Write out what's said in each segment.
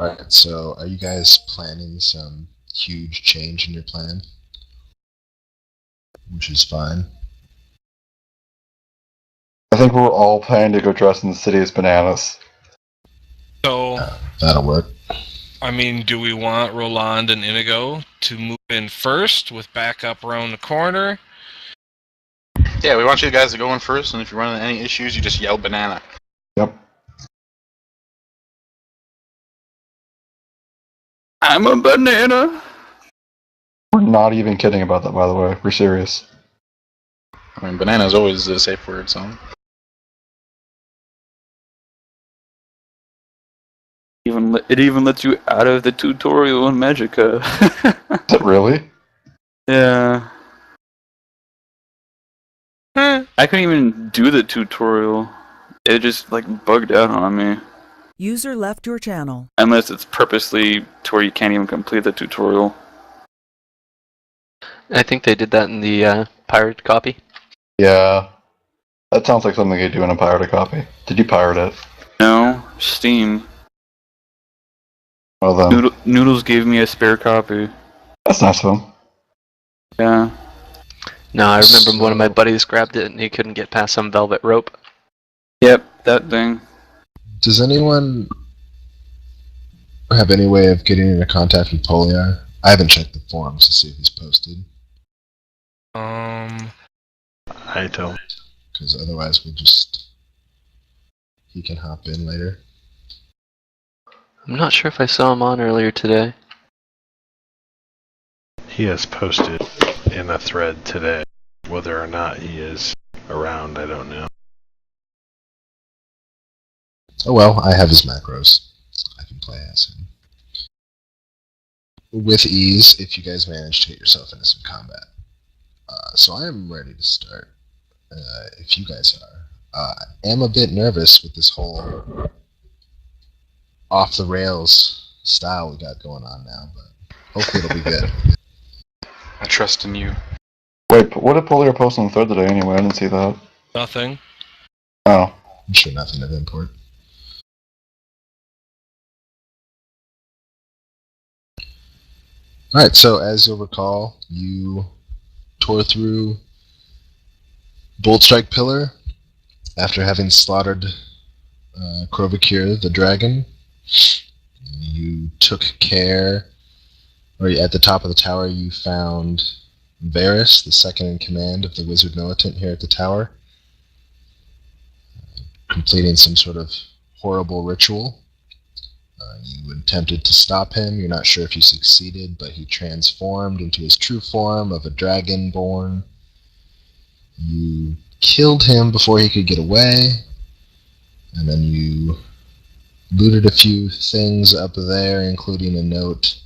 Alright, so are you guys planning some huge change in your plan? Which is fine. I think we're all planning to go dress in the city as bananas. So, That'll work. I mean, do we want Roland and Inigo to move in first with backup around the corner? Yeah, we want you guys to go in first, and if you run into any issues, you just yell banana. Yep. I'm a banana. We're not even kidding about that, by the way. We're serious. I mean, banana is always a safe word, so. It even lets you out of the tutorial in Magica. Is it really? Yeah. I couldn't even do the tutorial. It just bugged out on me. User left your channel. Unless it's purposely to where you can't even complete the tutorial. I think they did that in the pirate copy. Yeah. That sounds like something you do in a pirated copy. Did you pirate it? No, Steam. Well then. Noodles gave me a spare copy. That's nice of him. Yeah. No, I remember one of my buddies grabbed it and he couldn't get past some velvet rope. Yep, that thing. Does anyone have any way of getting into contact with Poliar? I haven't checked the forums to see if he's posted. I don't. Because otherwise he can hop in later. I'm not sure if I saw him on earlier today. He has posted in a thread today. Whether or not he is around, I don't know. Oh well, I have his macros. I can play as him. With ease, if you guys manage to get yourself into some combat. So I am ready to start. If you guys are. I am a bit nervous with this whole off-the-rails style we got going on now, but hopefully it'll be good. I trust in you. Wait, what did Poliar post on the thread today anyway? I didn't see that. Nothing. Oh. I'm sure nothing of import. Alright, so as you'll recall, you tore through Bolt-Strike Pillar after having slaughtered Krovakir the dragon. You took care, or at the top of the tower you found Varys, the second in command of the wizard militant here at the tower, completing some sort of horrible ritual. You attempted to stop him. You're not sure if you succeeded, but he transformed into his true form of a dragonborn. You killed him before he could get away, and then you looted a few things up there, including a note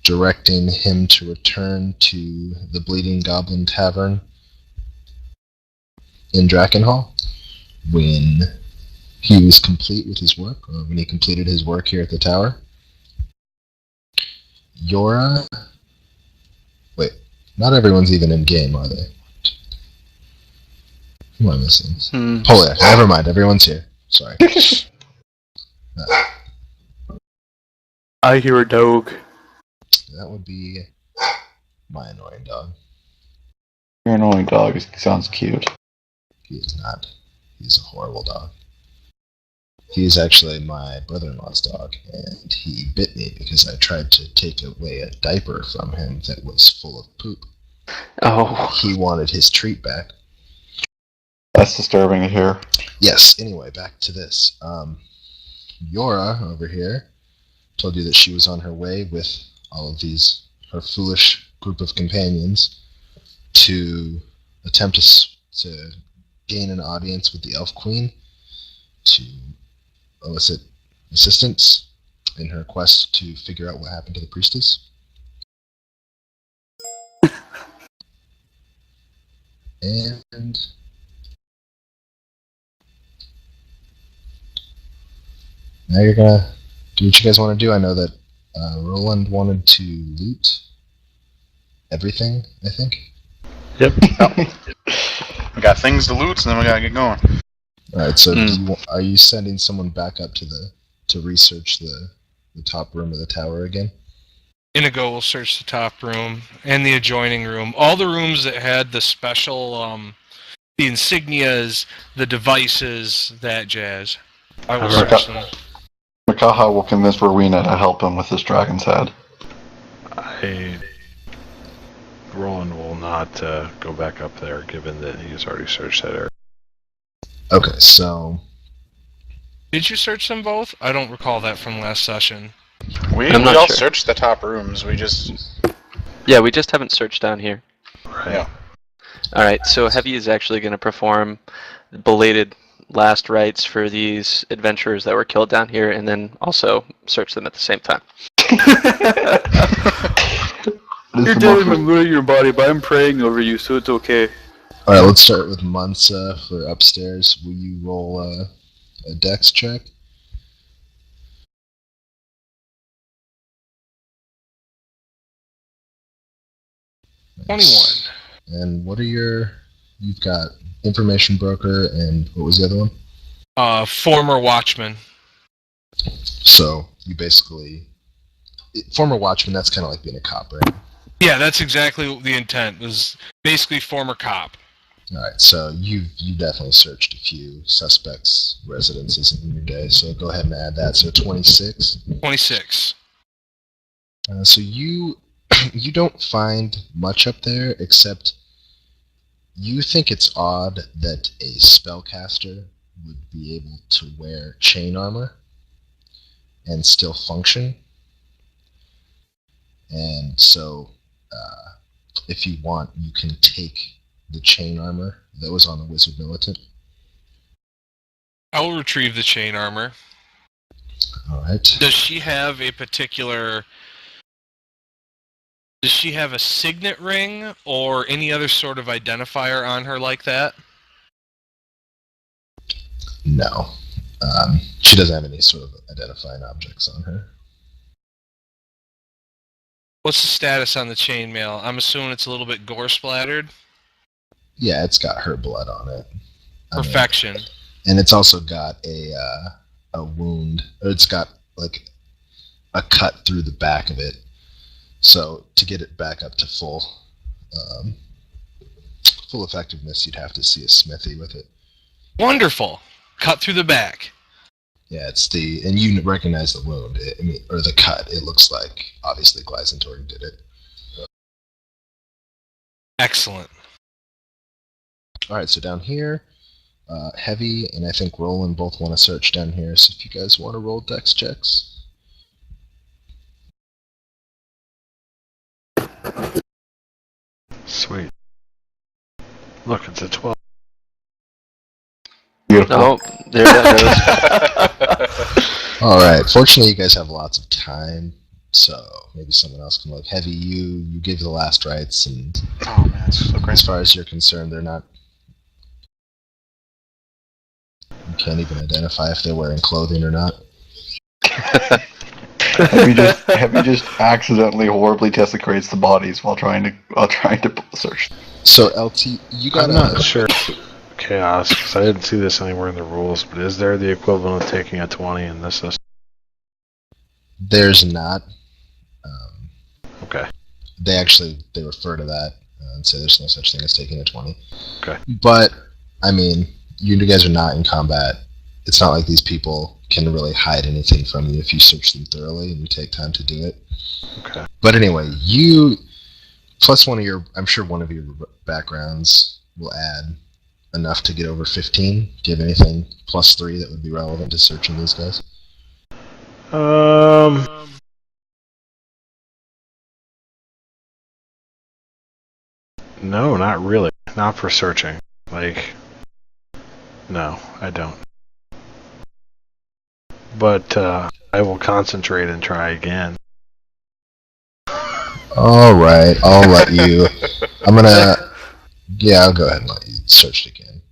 directing him to return to the Bleeding Goblin Tavern in Drakenhall when he was complete with his work, or when he completed his work here at the tower. Yora... Wait, not everyone's even in-game, are they? Who am I missing? Poliar. Never mind, everyone's here. Sorry. I hear a dog. That would be my annoying dog. Your annoying dog sounds cute. He is not. He's a horrible dog. He is actually my brother-in-law's dog, and he bit me because I tried to take away a diaper from him that was full of poop. Oh. He wanted his treat back. That's disturbing to hear. Yes, anyway, back to this. Yora, over here, told you that she was on her way with all of these, her foolish group of companions, to attempt to gain an audience with the Elf Queen, to elicit assistance in her quest to figure out what happened to the priestess. And now you're gonna do what you guys want to do. I know that Roland wanted to loot everything, I think. Yep. We got things to loot, and then we gotta get going. Alright, so are you sending someone back up to research the the top room of the tower again. Inigo will search the top room and the adjoining room. All the rooms that had the special, the insignias, the devices, that jazz. I will Alright. search them. Makaha will convince Rowena to help him with this dragon's head. Roland will not go back up there, given that he's already searched that area. Okay, so Did you search them both? I don't recall that from last session. We I'm not all sure. searched the top rooms. We just Yeah, we just haven't searched down here. Right. Yeah. Alright, so Heavy is actually going to perform belated last rites for these adventurers that were killed down here, and then also search them at the same time. You're dead in the middle of your body, but I'm praying over you, so it's okay. alright, let's start with Munsa for upstairs. Will you roll a dex check? Nice. 21. And what are you've got information broker and what was the other one? Former watchman. So you basically, former watchman, that's kind of like being a cop, right? Yeah, that's exactly the intent. Was basically former cop. Alright, so you definitely searched a few suspects' residences in your day, so go ahead and add that. So 26. 26. So you don't find much up there, except you think it's odd that a spellcaster would be able to wear chain armor and still function. And so, if you want, you can take the chain armor that was on the wizard militant. I will retrieve the chain armor. Alright. Does she have a particular... Does she have a signet ring or any other sort of identifier on her like that? No. She doesn't have any sort of identifying objects on her. What's the status on the chainmail? I'm assuming it's a little bit gore splattered. Yeah, it's got her blood on it. I mean, Perfection. and it's also got a wound. Or it's got like a cut through the back of it. So to get it back up to full effectiveness, you'd have to see a smithy with it. Wonderful. Cut through the back. Yeah, and you recognize the wound, or the cut. It looks like obviously Glyzentorg did it. Excellent. All right, so down here, Heavy and I think Roland both want to search down here. So if you guys want to roll dex checks. Sweet. Look, it's a 12. Beautiful. Oh, there that goes. All right. Fortunately, you guys have lots of time, so maybe someone else can look. Heavy, you give the last rites, and Oh man, it's so great. as far as you're concerned, they're not. You can't even identify if they're wearing clothing or not. Heavy just accidentally horribly desecrates the bodies while trying to search. So LT, you got I'm not sure. Chaos, because I didn't see this anywhere in the rules, but is there the equivalent of taking a 20 in this system? There's not. Okay. They refer to that and say there's no such thing as taking a 20. Okay. But I mean, you guys are not in combat. It's not like these people can really hide anything from you if you search them thoroughly and you take time to do it. Okay. But anyway, you plus I'm sure one of your backgrounds will add enough to get over 15. Do you have anything plus 3 that would be relevant to searching these guys? No, not really. Not for searching. No, I don't. But I will concentrate and try again. Alright, I'll let you. I'll go ahead and let you search it again.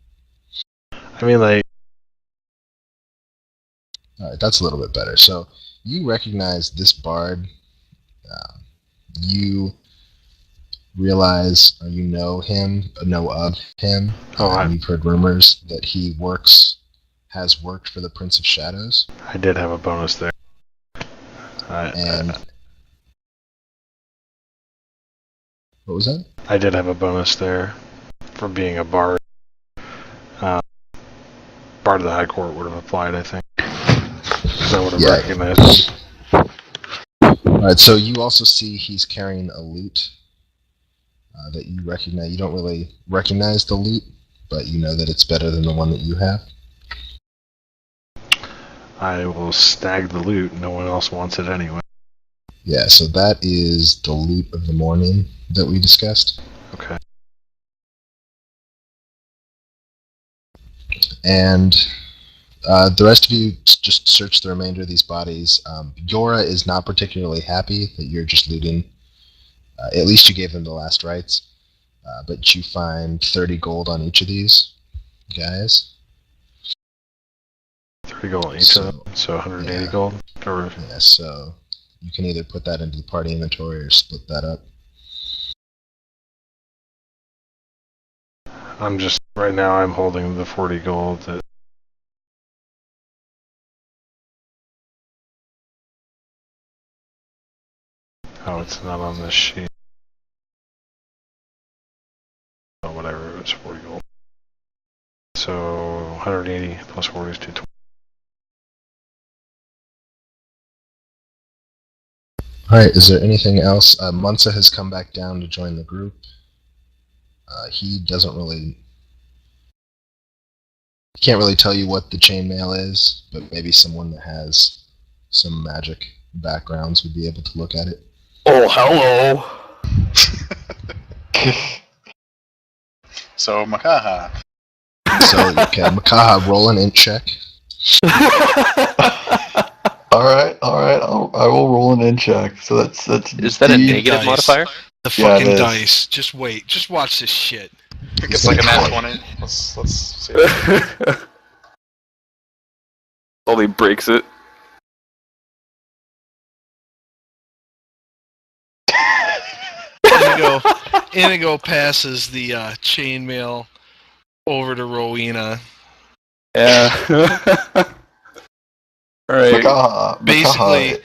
I mean, Alright, that's a little bit better. So, you recognize this bard. You realize, or you know of him. Oh, you've heard rumors that he has worked for the Prince of Shadows. I did have a bonus there. And what was that? I did have a bonus there for being a bard. Bard of the High Court would have applied, I think. Because I would have recognized him. Alright, so you also see he's carrying a lute that you recognize. You don't really recognize the lute, but you know that it's better than the one that you have. I will snag the loot. No one else wants it anyway. Yeah, so that is the loot of the morning that we discussed. Okay. And the rest of you just search the remainder of these bodies. Yora is not particularly happy that you're just looting. At least you gave them the last rites. But you find 30 gold on each of these guys. 30 gold each of them, so 180 gold? Or... Yeah, so you can either put that into the party inventory or split that up. Right now I'm holding the 40 gold that... Oh, it's not on this sheet. Oh, whatever, it was 40 gold. So 180 plus 40 is 220. Alright, is there anything else? Munsa has come back down to join the group. He doesn't really... He can't really tell you what the chainmail is, but maybe someone that has some magic backgrounds would be able to look at it. Oh, hello! So, Makaha. So, okay, Makaha, roll an int check. Alright, I will roll an in check. So that's Is that a negative dice. modifier? The Yeah, it fucking is. dice. Just wait. Just watch this shit. It's like a nat 20. Let's see. Slowly breaks it. Inigo passes the chainmail over to Rowena. Yeah. Alright. Makaha, Basically,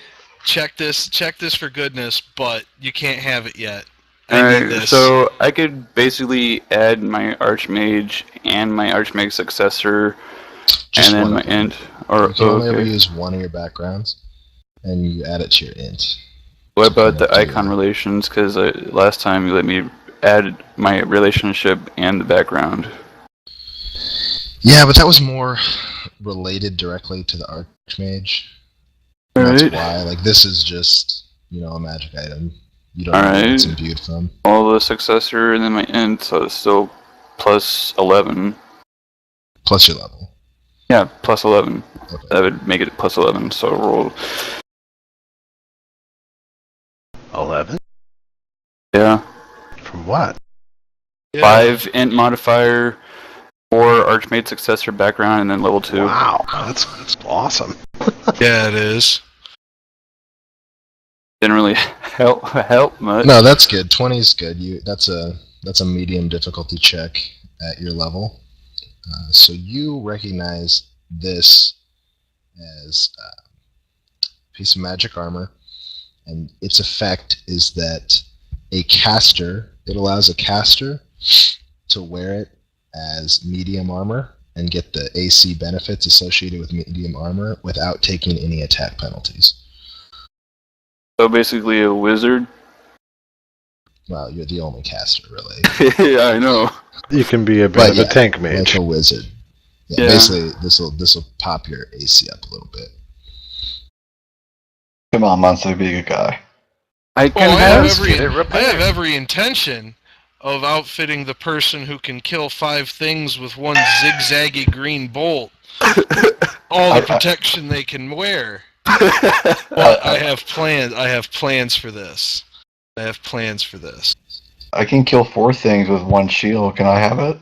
check this for goodness, but you can't have it yet. I need Alright, this. so I could basically add my Archmage and my Archmage successor, Just and then one my of them. int. Or You can only ever okay. use one of your backgrounds, and you add it to your int. What about So the icon relations? Because last time you let me add my relationship and the background. Yeah, but that was more related directly to the Archmage. That's Alright. why, like, this is just, a magic item. You don't know Alright. where it's imbued from. All the successor and then my int, so it's still plus 11. Plus your level. Yeah, plus 11. Okay. That would make it plus 11, so roll. 11? Yeah. From what? Yeah. 5 int modifier, 4 Archmage successor background, and then level 2. Wow, that's awesome. Yeah, it is. Didn't really help much. No, that's good. 20 is good. That's a medium difficulty check at your level. So you recognize this as a piece of magic armor, and its effect is that it allows a caster to wear it as medium armor and get the AC benefits associated with medium armor without taking any attack penalties. So basically a wizard. Well, you're the only caster, really. Yeah, I know. You can be a bit But of yeah, a tank mage. like a wizard. Yeah, Yeah. basically, this will pop your AC up a little bit. Come on, Monster, be a good guy. I Oh, can I have have every intention of outfitting the person who can kill 5 things with one zigzaggy green bolt. All the protection they can wear. But I have plans. I have plans for this. I can kill 4 things with 1 shield. Can I have it?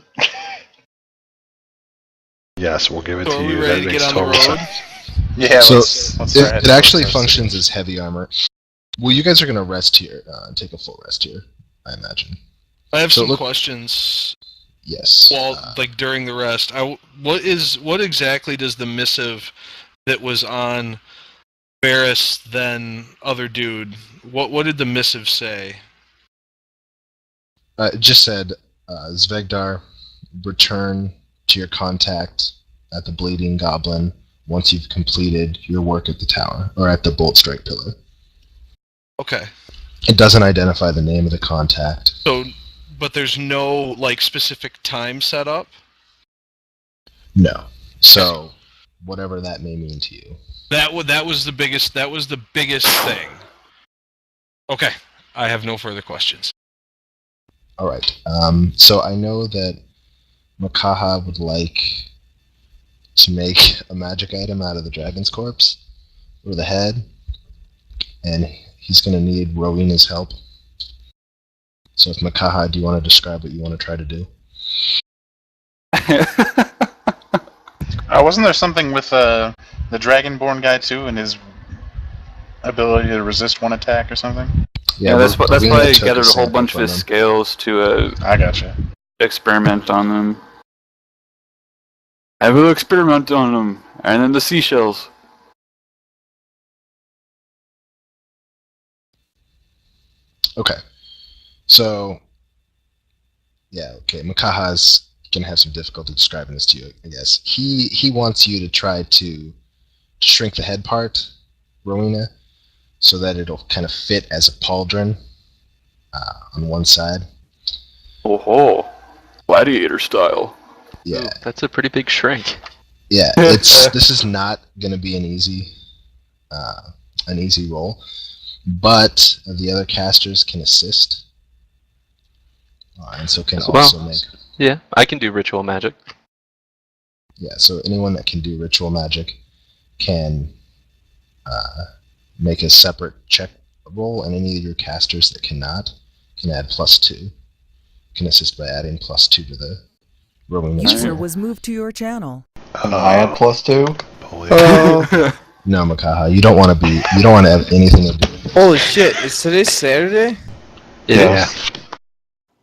Yes, we'll give it So to are we you. ready That to get makes on the total road? sense. Yeah, So, let's start heading It actually towards functions city. as heavy armor. Well, you guys are going to rest here, take a full rest here, I imagine. I have So some look- questions. Yes. Well, like during the rest, what exactly does the missive that was on Varys, then other dude. What did the missive say? It just said, Zvegdar, return to your contact at the Bleeding Goblin once you've completed your work at the tower, or at the Bolt Strike Pillar. Okay. It doesn't identify the name of the contact. So, but there's no specific time set up? No. So, whatever that may mean to you. That was the biggest thing. Okay. I have no further questions. All right. So I know that Makaha would like to make a magic item out of the dragon's corpse, or the head, and he's going to need Rowena's help. So if Makaha, do you want to describe what you want to try to do? Wasn't there something with the Dragonborn guy too, and his ability to resist one attack or something? Yeah, that's why I took gathered a whole sample bunch of from his him. scales to I gotcha. experiment on them. I will experiment on them, and then the seashells. Okay. So, yeah, okay. Makaha's going to have some difficulty describing this to you, I guess. He wants you to try to shrink the head part, Rowena, so that it'll kind of fit as a pauldron on one side. Oh ho! Gladiator style. Yeah. Ooh, that's a pretty big shrink. Yeah, this is not going to be an easy roll, but the other casters can assist, and so can also make. Yeah, I can do ritual magic. Yeah, so anyone that can do ritual magic can make a separate check roll, and any of your casters that cannot can add +2. Can assist by adding +2 to the rolling. User was moved to your channel. I had +2. No, Makaha, you don't want to have anything to do with it. Holy shit, is today Saturday? Yeah.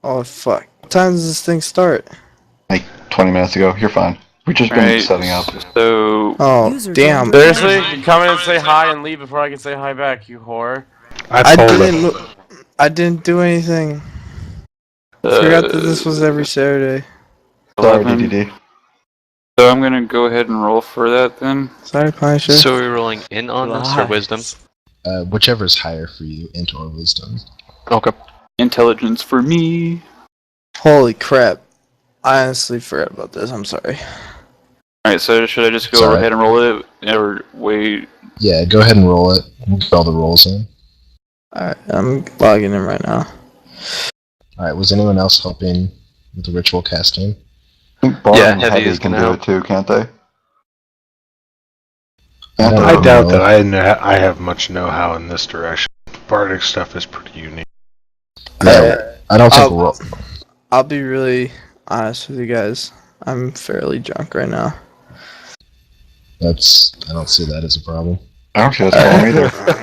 Oh fuck. What time does this thing start? Like 20 minutes ago. You're fine. We've just been Right, setting up. So Oh, User damn. joined your Seriously? channel. You come in and say hi and leave before I can say hi back, you whore. I didn't do anything. I forgot that this was every Saturday. Sorry, 11. DDD. So I'm gonna go ahead and roll for that then. Sorry, Punisher. So are we rolling in on this or wisdom? Whichever is higher for you, int or wisdom. Okay. Intelligence for me. Holy crap. I honestly forgot about this. I'm sorry. Alright, so should I just go Sorry. ahead and roll it? Or wait? Yeah, go ahead and roll it. We'll get all the rolls in. Alright, I'm logging in right now. Alright, was anyone else helping with the ritual casting? I think Bard Yeah, and Heavy is can gonna do help. it too, can't they? I doubt that I have much know-how in this direction. Bardic stuff is pretty unique. I don't think we'll roll. I'll be really honest with you guys. I'm fairly drunk right now. I don't see that as a problem. I don't see that's a problem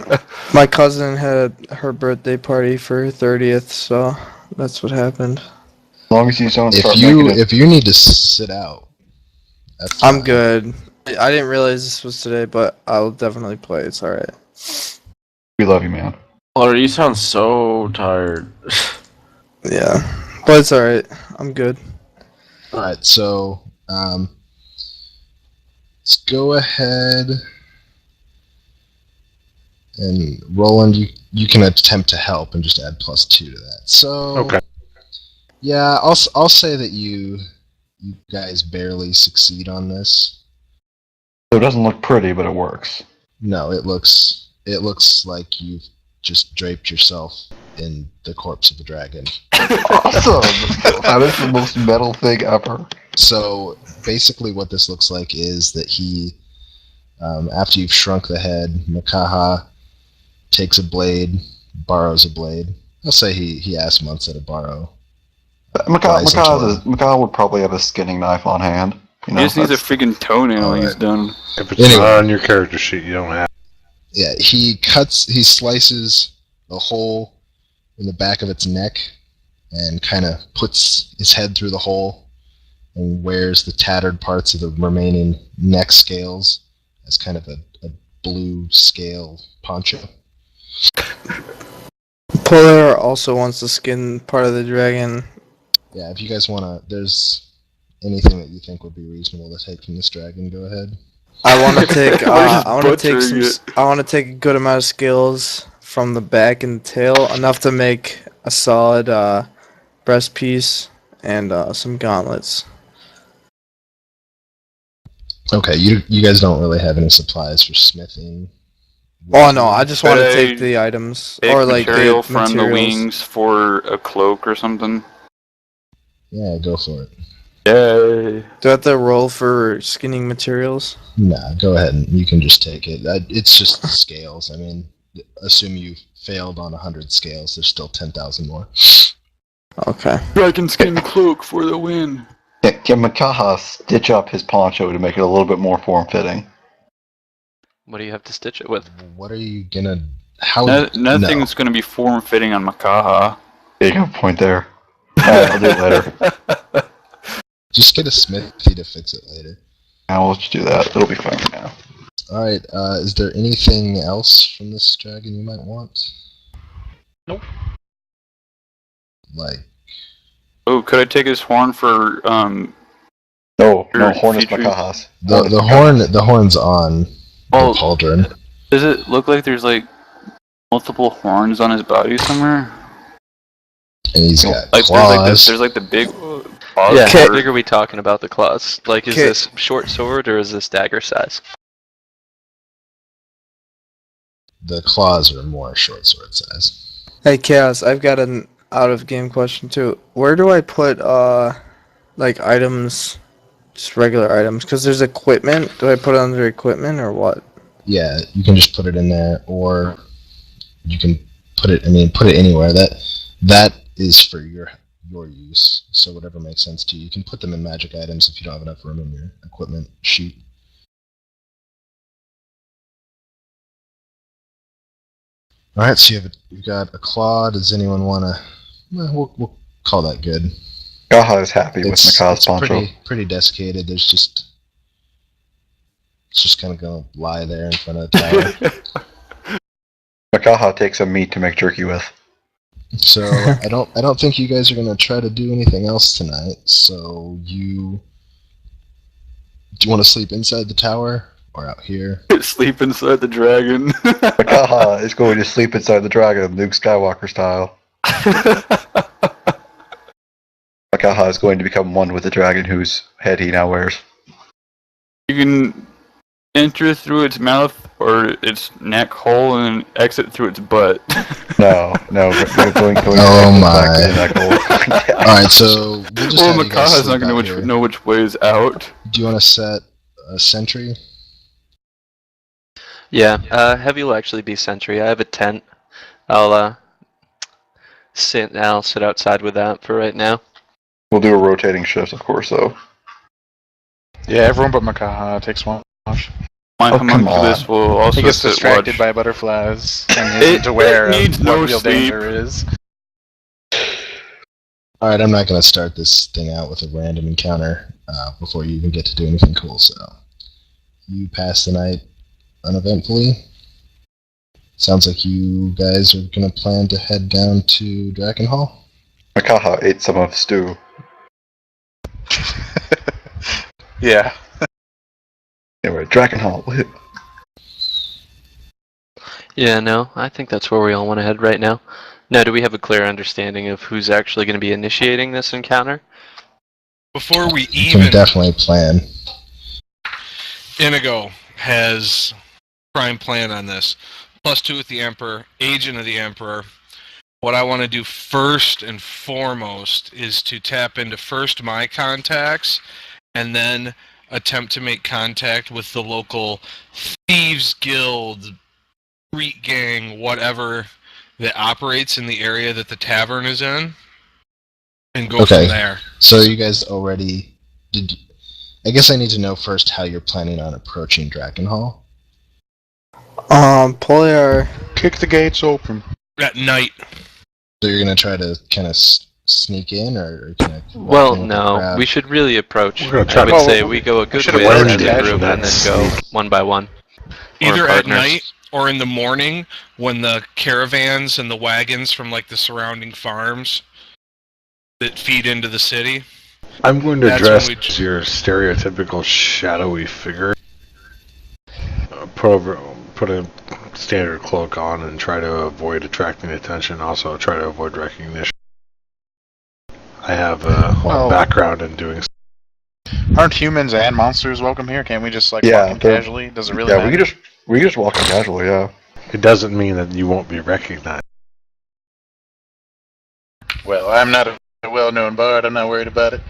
either. My cousin had her birthday party for her 30th, so that's what happened. As long as you don't start If making it. you need to sit out, that's I'm fine. good. I didn't realize this was today, but I'll definitely play. It's alright. We love you, man. Or you sound so tired. Yeah. But it's alright. I'm good. Alright, so let's go ahead and Roland, you can attempt to help and just add +2 to that. So Okay. yeah, I'll say that you guys barely succeed on this. So it doesn't look pretty, but it works. No, it looks like you've just draped yourself in the corpse of a dragon. Awesome! That is the most metal thing ever. So basically what this looks like is that he, after you've shrunk the head, Makaha takes a blade, borrows a blade. I'll say he asks Munsa to borrow. Makaha would probably have a skinning knife on hand. You know, He just needs a that's- freaking toenail and he's Alright. done. If it's Anyway. not on your character sheet, you don't have. Yeah, he slices a hole in the back of its neck and kind of puts his head through the hole and wears the tattered parts of the remaining neck scales as kind of a blue scale poncho. Polar also wants to skin part of the dragon. Yeah, if you guys wanna, there's anything that you think would be reasonable to take from this dragon, go ahead. I want to take. We're just I want to take butchering some. I want to take a good amount of scales from the back and tail, enough to make a solid breast piece and some gauntlets. Okay, you guys don't really have any supplies for smithing. Oh no, I just want to take the items Take or like material the from the materials. wings for a cloak or something. Yeah, go for it. Yay! Do I have to roll for skinning materials? Nah, go ahead and you can just take it. It's just scales. I mean, assume you failed on 100 scales. There's still 10,000 more. Okay. Dragon skin cloak for the win. Yeah, can Makaha stitch up his poncho to make it a little bit more form-fitting? What do you have to stitch it with? What are you gonna? How? Nothing's gonna be form fitting on Makaha. Yeah, you have a point there. I'll do it later. Just get a smithy to fix it later. Now we'll just do that. It'll be fine for now. Alright, is there anything else from this dragon you might want? Nope. Like, Oh, could I take his horn for No, Your horn is feature- Makaha's. the horn's on Well, the pauldron. does it look like there's like multiple horns on his body somewhere? And he's got Like claws. there's like the big claws. Yeah, how part. big are we talking about the claws? Like, is this short sword or is this dagger size? The claws are more short sword size. Hey Chaos, I've got an out of game question too. Where do I put like items, just regular items? Because there's equipment. Do I put it under equipment or what? Yeah, you can just put it in there, or you can put it. Put it anywhere. That is for your use. So whatever makes sense to you. You can put them in magic items if you don't have enough room in your equipment sheet. All right, so you've got a claw. Does anyone want to? We'll call that good. Makaha is happy with Makaha's poncho. Pretty desiccated. It's just kind of gonna lie there in front of the tower. Makaha takes some meat to make jerky with. So I don't think you guys are gonna try to do anything else tonight. So do you want to sleep inside the tower or out here? Sleep inside the dragon. Makaha is going to sleep inside the dragon, Luke Skywalker style. Makaha is going to become one with the dragon whose head he now wears. You can enter through its mouth or its neck hole and exit through its butt. No, we're going Oh back to the neck hole. All right, so we'll just have you guys Makaha's sleep not out going here. to know which way is out. Do you want to set a sentry? Yeah, Heavy will actually be sentry. I have a tent. I'll sit outside with that for right now. We'll do a rotating shift, of course, though. Yeah, everyone but Makaha takes one watch. My Oh, come homunculus will also He gets sit distracted watch. by butterflies and isn't aware of needs what no real sleep. danger is. All right, I'm not going to start this thing out with a random encounter before you even get to do anything cool. So you pass the night uneventfully. Sounds like you guys are going to plan to head down to Drakenhall. Makaha ate some of the stew. Yeah. Anyway, Drakenhall. Yeah, no, I think that's where we all want to head right now. Now, do we have a clear understanding of who's actually going to be initiating this encounter? Before we You can even, definitely plan. Inigo has prime plan on this. +2 with the Emperor, agent of the Emperor. What I want to do first and foremost is to tap into first my contacts and then attempt to make contact with the local thieves guild, street gang, whatever that operates in the area that the tavern is in, and go Okay. from there. So you guys already did. I guess I need to know first how you're planning on approaching Drakenhall. Polar. Kick the gates open. At night. So you're gonna try to kind of sneak in, or kind of Well, no, we should really approach. We're gonna I try would to- say we go a good should've way learned around the that group from and that then go one by one. Either at partners. night or in the morning when the caravans and the wagons from like the surrounding farms that feed into the city. I'm going to That's dress when we- as your stereotypical shadowy figure. Put a standard cloak on and try to avoid attracting attention. Also, try to avoid recognition. I have a background in doing so. Aren't humans and monsters welcome here? Can't we just walk in they're- casually? Does it really Yeah, matter? we can just walk in casually. Yeah. It doesn't mean that you won't be recognized. Well, I'm not a well-known bard. I'm not worried about it.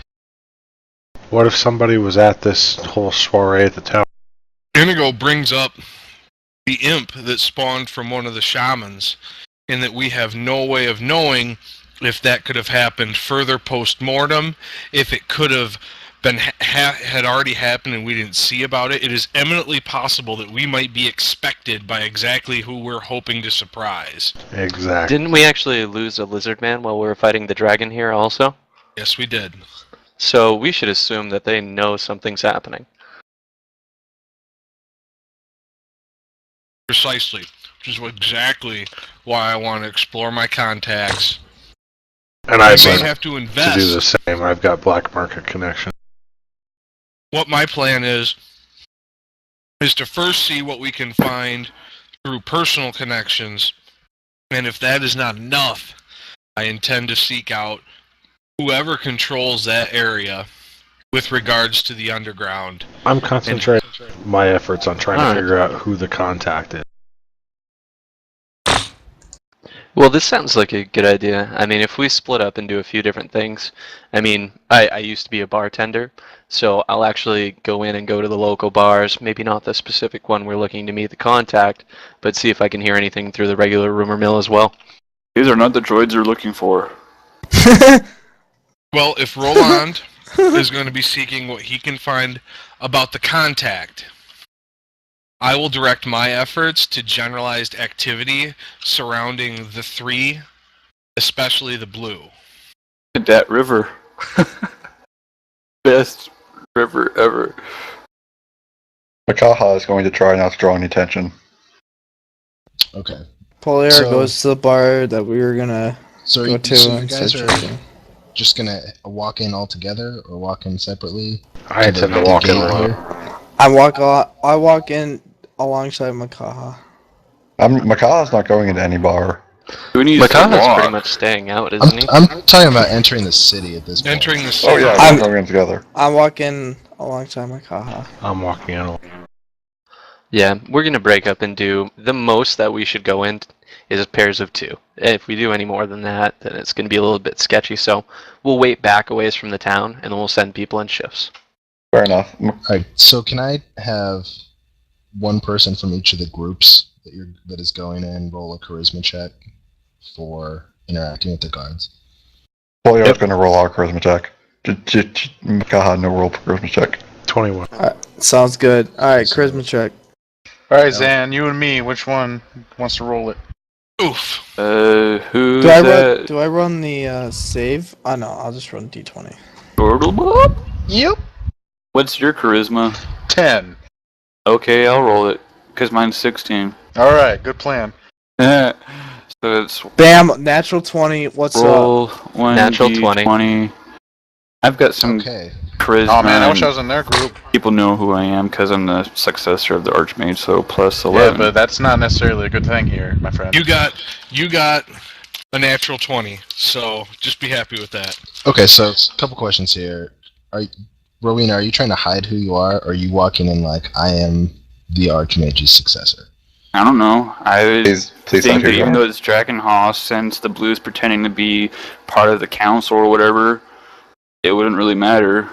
What if somebody was at this whole soiree at the town? Inigo brings up the imp that spawned from one of the shamans, and that we have no way of knowing if that could have happened further post-mortem, if it could have been had already happened and we didn't see about it. It is eminently possible that we might be expected by exactly who we're hoping to surprise. Exactly. Didn't we actually lose a lizard man while we were fighting the dragon here also? Yes, we did. So we should assume that they know something's happening. Precisely, which is exactly why I want to explore my contacts. And I I'd may like have to to invest. do the same. I've got black market connection. What my plan is to first see what we can find through personal connections, and if that is not enough, I intend to seek out whoever controls that area with regards to the underground. I'm concentrating my efforts on trying to Alright. figure out who the contact is. Well, this sounds like a good idea. I mean, if we split up and do a few different things, I mean, I used to be a bartender, so I'll actually go in and go to the local bars, maybe not the specific one we're looking to meet the contact, but see if I can hear anything through the regular rumor mill as well. These are not the droids you're looking for. Well, if Roland is going to be seeking what he can find about the contact, I will direct my efforts to generalized activity surrounding the three, especially the blue. That river. Best river ever. Makaha is going to try not to draw any attention. Okay. Polier So- goes to the bar that we were gonna So, go you, to so you and guys start are drinking. just gonna walk in all together or walk in separately? I intend to walk in alone. I walk in alongside Makaha. Makaha's not going into any bar. Who needs to Makaha's walk? pretty much staying out, isn't he? I'm talking about entering the city at this point. Entering the city. Oh yeah, I'm- we're going in together. I walk in alongside Makaha. I'm walking in alone. Yeah, we're going to break up and do the most that we should go in is pairs of two. If we do any more than that, then it's going to be a little bit sketchy. So we'll wait back a ways from the town, and then we'll send people in shifts. Fair enough. Alright, so can I have one person from each of the groups that is going in roll a charisma check for interacting with the guards? Polio's going to roll our charisma check. Makaha, no roll for charisma check. 21. Sounds good. Alright, charisma check. All right, Zan, you and me. Which one wants to roll it? Oof. Who's Do I that? run the save? Oh no, I'll just run D20. Turtlebob? Yep. What's your charisma? 10. Okay, I'll roll it. Because mine's 16. All right, good plan. So it's Bam! Natural 20. What's up? roll 1 Natural D20. I've got some Okay. charisma. Oh man, I wish I and was in their group. people know who I am because I'm the successor of the Archmage, so plus Yeah, 11. but that's not necessarily a good thing here, my friend. You got a natural 20, so just be happy with that. Okay, so a couple questions here. Rowena, are you trying to hide who you are, or are you walking in like, I am the Archmage's successor? I don't know. I Please think tell that who you even are. though it's Drakenhaus, since the Blues pretending to be part of the council or whatever, it wouldn't really matter.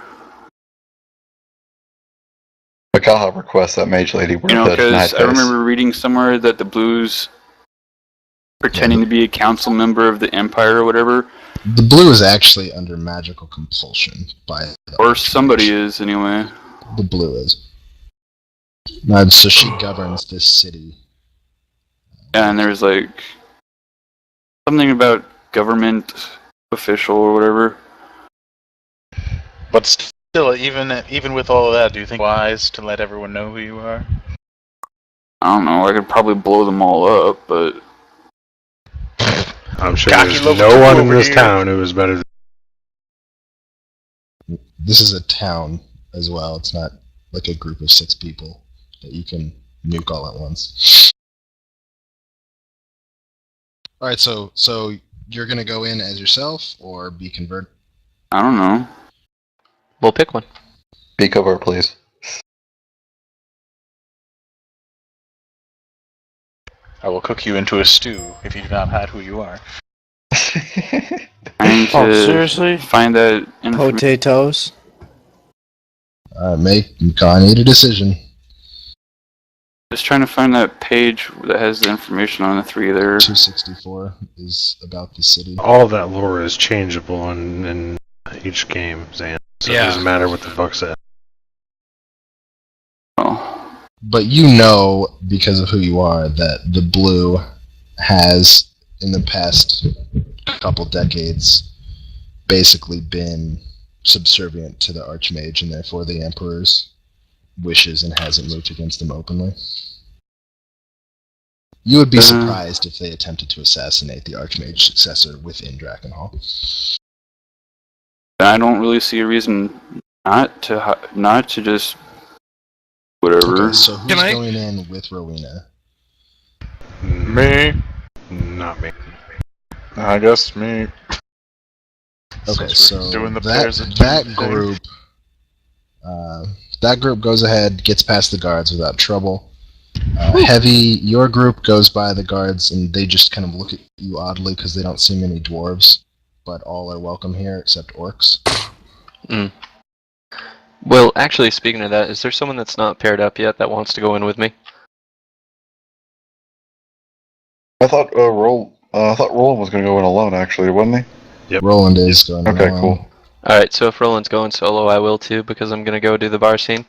Makaha requests that Mage Lady wear You know, the because night I face. remember reading somewhere that the Blues pretending to be a council member of the Empire or whatever, The blue is actually under magical compulsion by the or Archmage. somebody is anyway. The blue is. So she governs this city. And there's like something about government official or whatever. But still, even with all of that, do you think it's wise to let everyone know who you are? I don't know. I could probably blow them all up, but I'm sure Cocky there's level no two one in over this here. town who is better than... This is a town as well. It's not like a group of 6 people that you can nuke all at once. All right, so you're gonna go in as yourself or be converted? I don't know. We'll pick one. Be covert, please. I will cook you into a stew if you do not hide who you are. Trying to Oh, seriously? find that information. Potatoes. All right, I need a decision. Just trying to find that page that has the information on the 3 there. 264 is about the city. All that lore is changeable in each game, Zan. So it doesn't matter what the book says. Oh. But you know, because of who you are, that the blue has, in the past couple decades, basically been subservient to the Archmage and therefore the Emperor's wishes and hasn't moved against them openly. You would be surprised if they attempted to assassinate the Archmage successor within Drakenhall. I don't really see a reason not to just whatever. Okay, so who's going in with Rowena? Me? Not me. I guess me. Okay, Since we're so doing the that group goes ahead, gets past the guards without trouble. Heavy, your group goes by the guards, and they just kind of look at you oddly because they don't see many dwarves, but all are welcome here except orcs. Mm. Well, actually, speaking of that, is there someone that's not paired up yet that wants to go in with me? I thought Roland was going to go in alone, actually, wasn't he? Yep. Roland is going in Okay, alone. cool. Alright, so if Roland's going solo, I will too, because I'm going to go do the bar scene.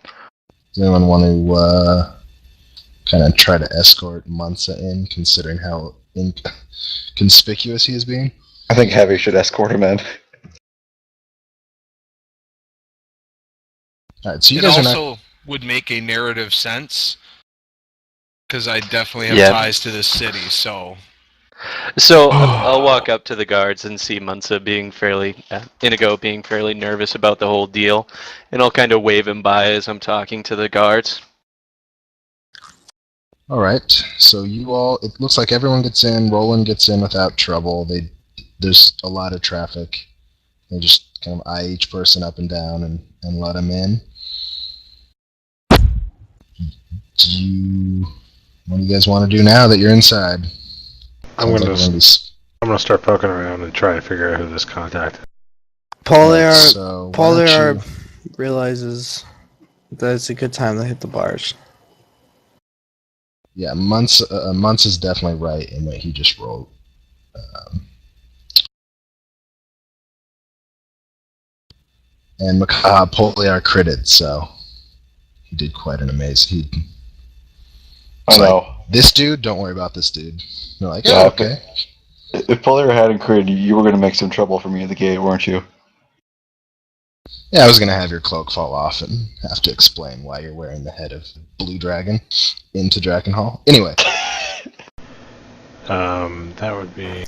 Does anyone want to kind of try to escort Mansa in, considering how conspicuous he is being? I think Heavy should escort him in. Alright, so you It guys also would make a narrative sense, because I definitely have ties to this city, so... So, I'll walk up to the guards and see Munsa Inigo being fairly nervous about the whole deal, and I'll kind of wave him by as I'm talking to the guards. Alright, so it looks like everyone gets in, Roland gets in without trouble. There's a lot of traffic. They just kind of eye each person up and down and let them in. What do you guys want to do now that you're inside? I'm gonna start poking around and try to figure out who this contact is. Pauliar realizes that it's a good time to hit the bars. Yeah, Muntz is definitely right in what he just rolled. And Poliar critted, so he did quite an amazing. I know. This dude, don't worry about this dude. They're like, Yeah, okay. If Poliar hadn't critted, you were going to make some trouble for me at the gate, weren't you? Yeah, I was going to have your cloak fall off and have to explain why you're wearing the head of Blue Dragon into Drakenhall. Anyway. That would be...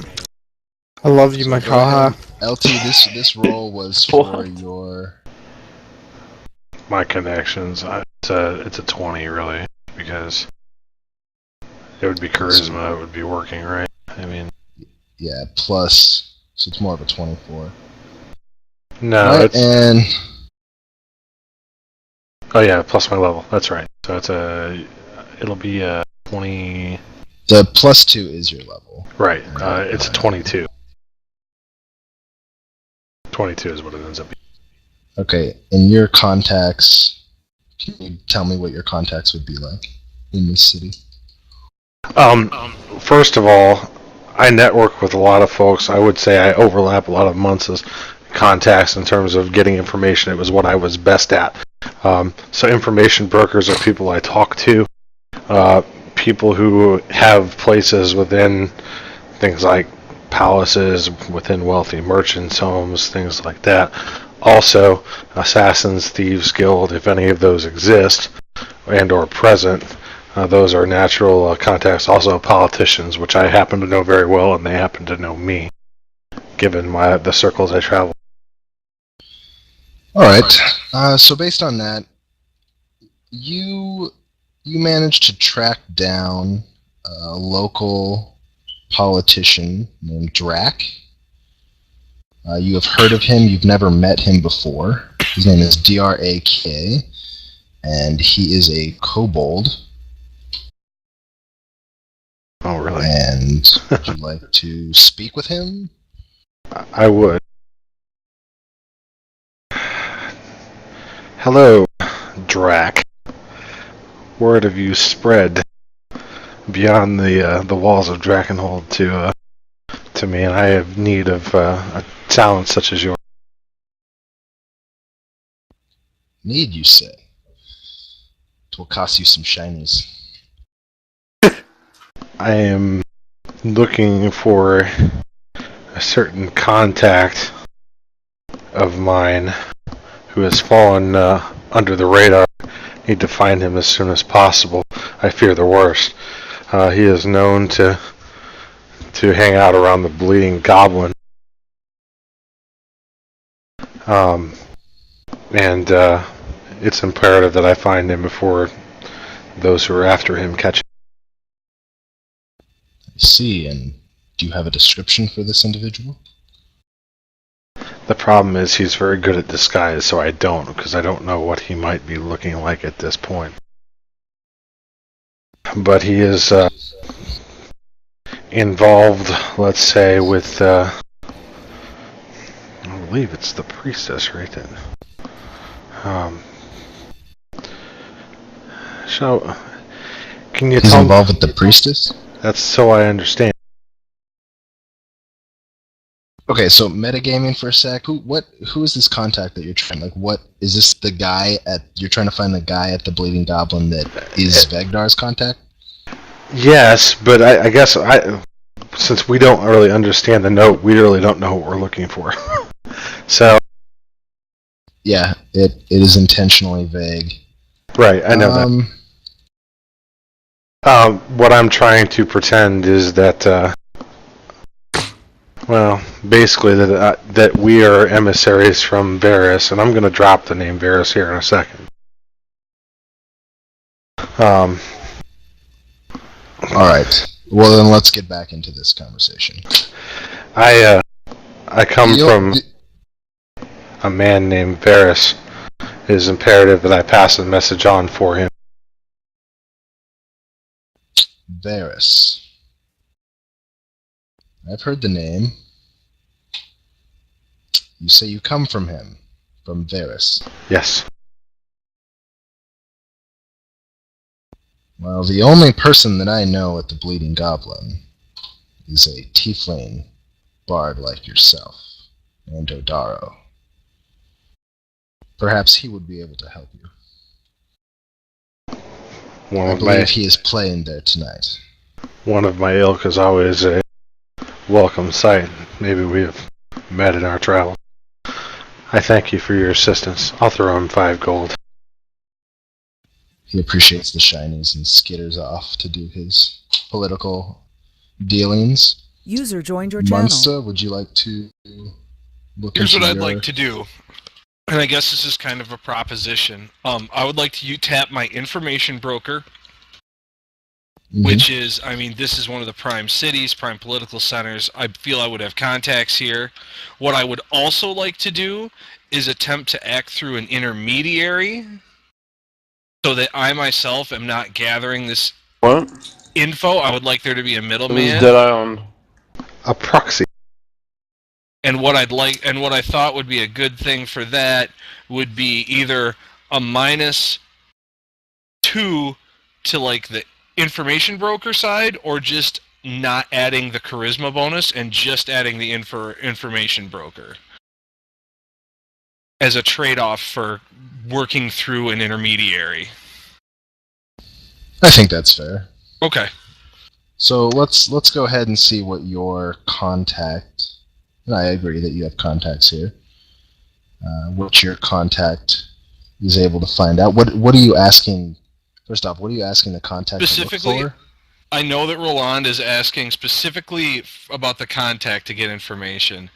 I love you, Makaha. LT, this roll was for my connections. It's a 20, really, because it would be charisma, it would be working, right? I mean... Yeah, plus, so it's more of a 24. No, right, and... Oh yeah, plus my level, that's right. So it'll be a 20... The plus 2 is your level. Right, it's a 22. 22 is what it ends up being. Okay, and your contacts, can you tell me what your contacts would be like in this city? First of all, I network with a lot of folks. I would say I overlap a lot of Muntz's contacts in terms of getting information. It was what I was best at. So information brokers are people I talk to, people who have places within things like palaces, within wealthy merchants' homes, things like that. Also, Assassins, Thieves Guild, if any of those exist and or present, Those are natural contacts. Also politicians, which I happen to know very well, and they happen to know me, given the circles I travel. All right. So based on that, you managed to track down a local politician named Drac. You have heard of him. You've never met him before. His name is Drak, and he is a kobold. Oh, really? And would you like to speak with him? I would. Hello, Drac. Word of you spread beyond the walls of Drakenhold to me, and I have need of a talent such as yours. Need, you say? It will cost you some shinies. I am looking for a certain contact of mine who has fallen under the radar. Need to find him as soon as possible. I fear the worst. He is known to hang out around the Bleeding Goblin. And it's imperative that I find him before those who are after him catch him. I see, and do you have a description for this individual? The problem is he's very good at disguise, so I don't, because I don't know what he might be looking like at this point. But he is involved, let's say, with, I believe it's the priestess right there. So, can you He's tell involved with the priestess? That's so I understand. Okay, so metagaming for a sec. Who is this contact that you're trying? Like, what is this? The guy you're trying to find the guy at the Bleeding Goblin that is Vegdar's contact? Yes, but I guess since we don't really understand the note, we really don't know what we're looking for. So. Yeah, it is intentionally vague. Right, I know that. What I'm trying to pretend is that. Well, basically that we are emissaries from Varus, and I'm going to drop the name Varus here in a second. All right. Well, then let's get back into this conversation. I come from a man named Varus. It is imperative that I pass the message on for him. Varus. I've heard the name. You say you come from him, from Varus. Yes. Well, the only person that I know at the Bleeding Goblin is a tiefling bard like yourself, named Odaro. Perhaps he would be able to help you. I believe he is playing there tonight. One of my ilk is always a welcome sight. Maybe we have met in our travels. I thank you for your assistance. I'll throw him 5 gold. He appreciates the shinies and skitters off to do his political dealings. User joined your channel. Munsta, would you like to look Here's into what I'd like to do. And I guess this is kind of a proposition. I would like to tap my information broker, which is, I mean, this is one of the prime cities, prime political centers. I feel I would have contacts here. What I would also like to do is attempt to act through an intermediary so that I myself am not gathering this info. I would like there to be a middleman. That I own. A proxy. And what I'd like, and what I thought would be a good thing for that would be either a -2 to like the information broker side, or just not adding the charisma bonus and just adding the information broker as a trade-off for working through an intermediary. I think that's fair. Okay. So let's go ahead and see what your contact. And I agree that you have contacts here. What your contact is able to find out. What are you asking First off, what are you asking the contact to look Specifically, for? I know that Roland is asking specifically about the contact to get information.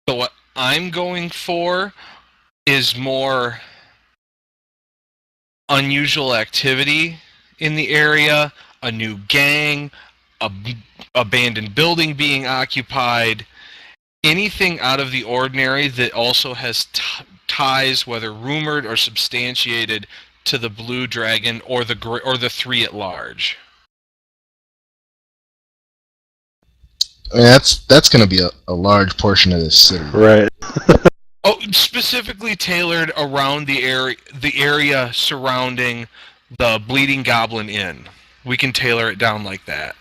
So what I'm going for is more unusual activity in the area, a new gang, a abandoned building being occupied, anything out of the ordinary that also has ties, whether rumored or substantiated, to the Blue Dragon or the three at large. I mean, that's going to be a large portion of this city. Right. Oh, specifically tailored around the area surrounding the Bleeding Goblin Inn. We can tailor it down like that.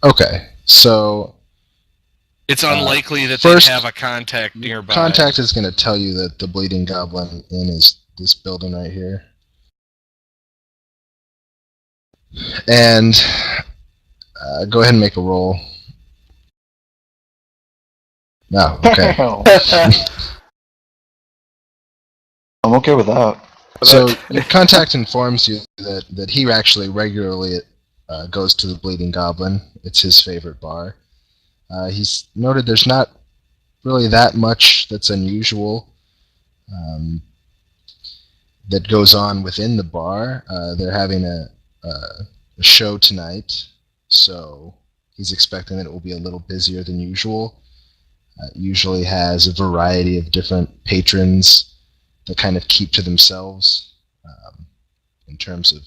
Okay, so It's unlikely that first, they have a contact nearby. Contact is going to tell you that the Bleeding Goblin Inn is this building right here. And go ahead and make a roll. No, okay. I'm okay with that. So your contact informs you that he actually regularly goes to the Bleeding Goblin. It's his favorite bar. He's noted there's not really that much that's unusual that goes on within the bar. They're having a show tonight, so he's expecting that it will be a little busier than usual. It usually has a variety of different patrons that kind of keep to themselves in terms of,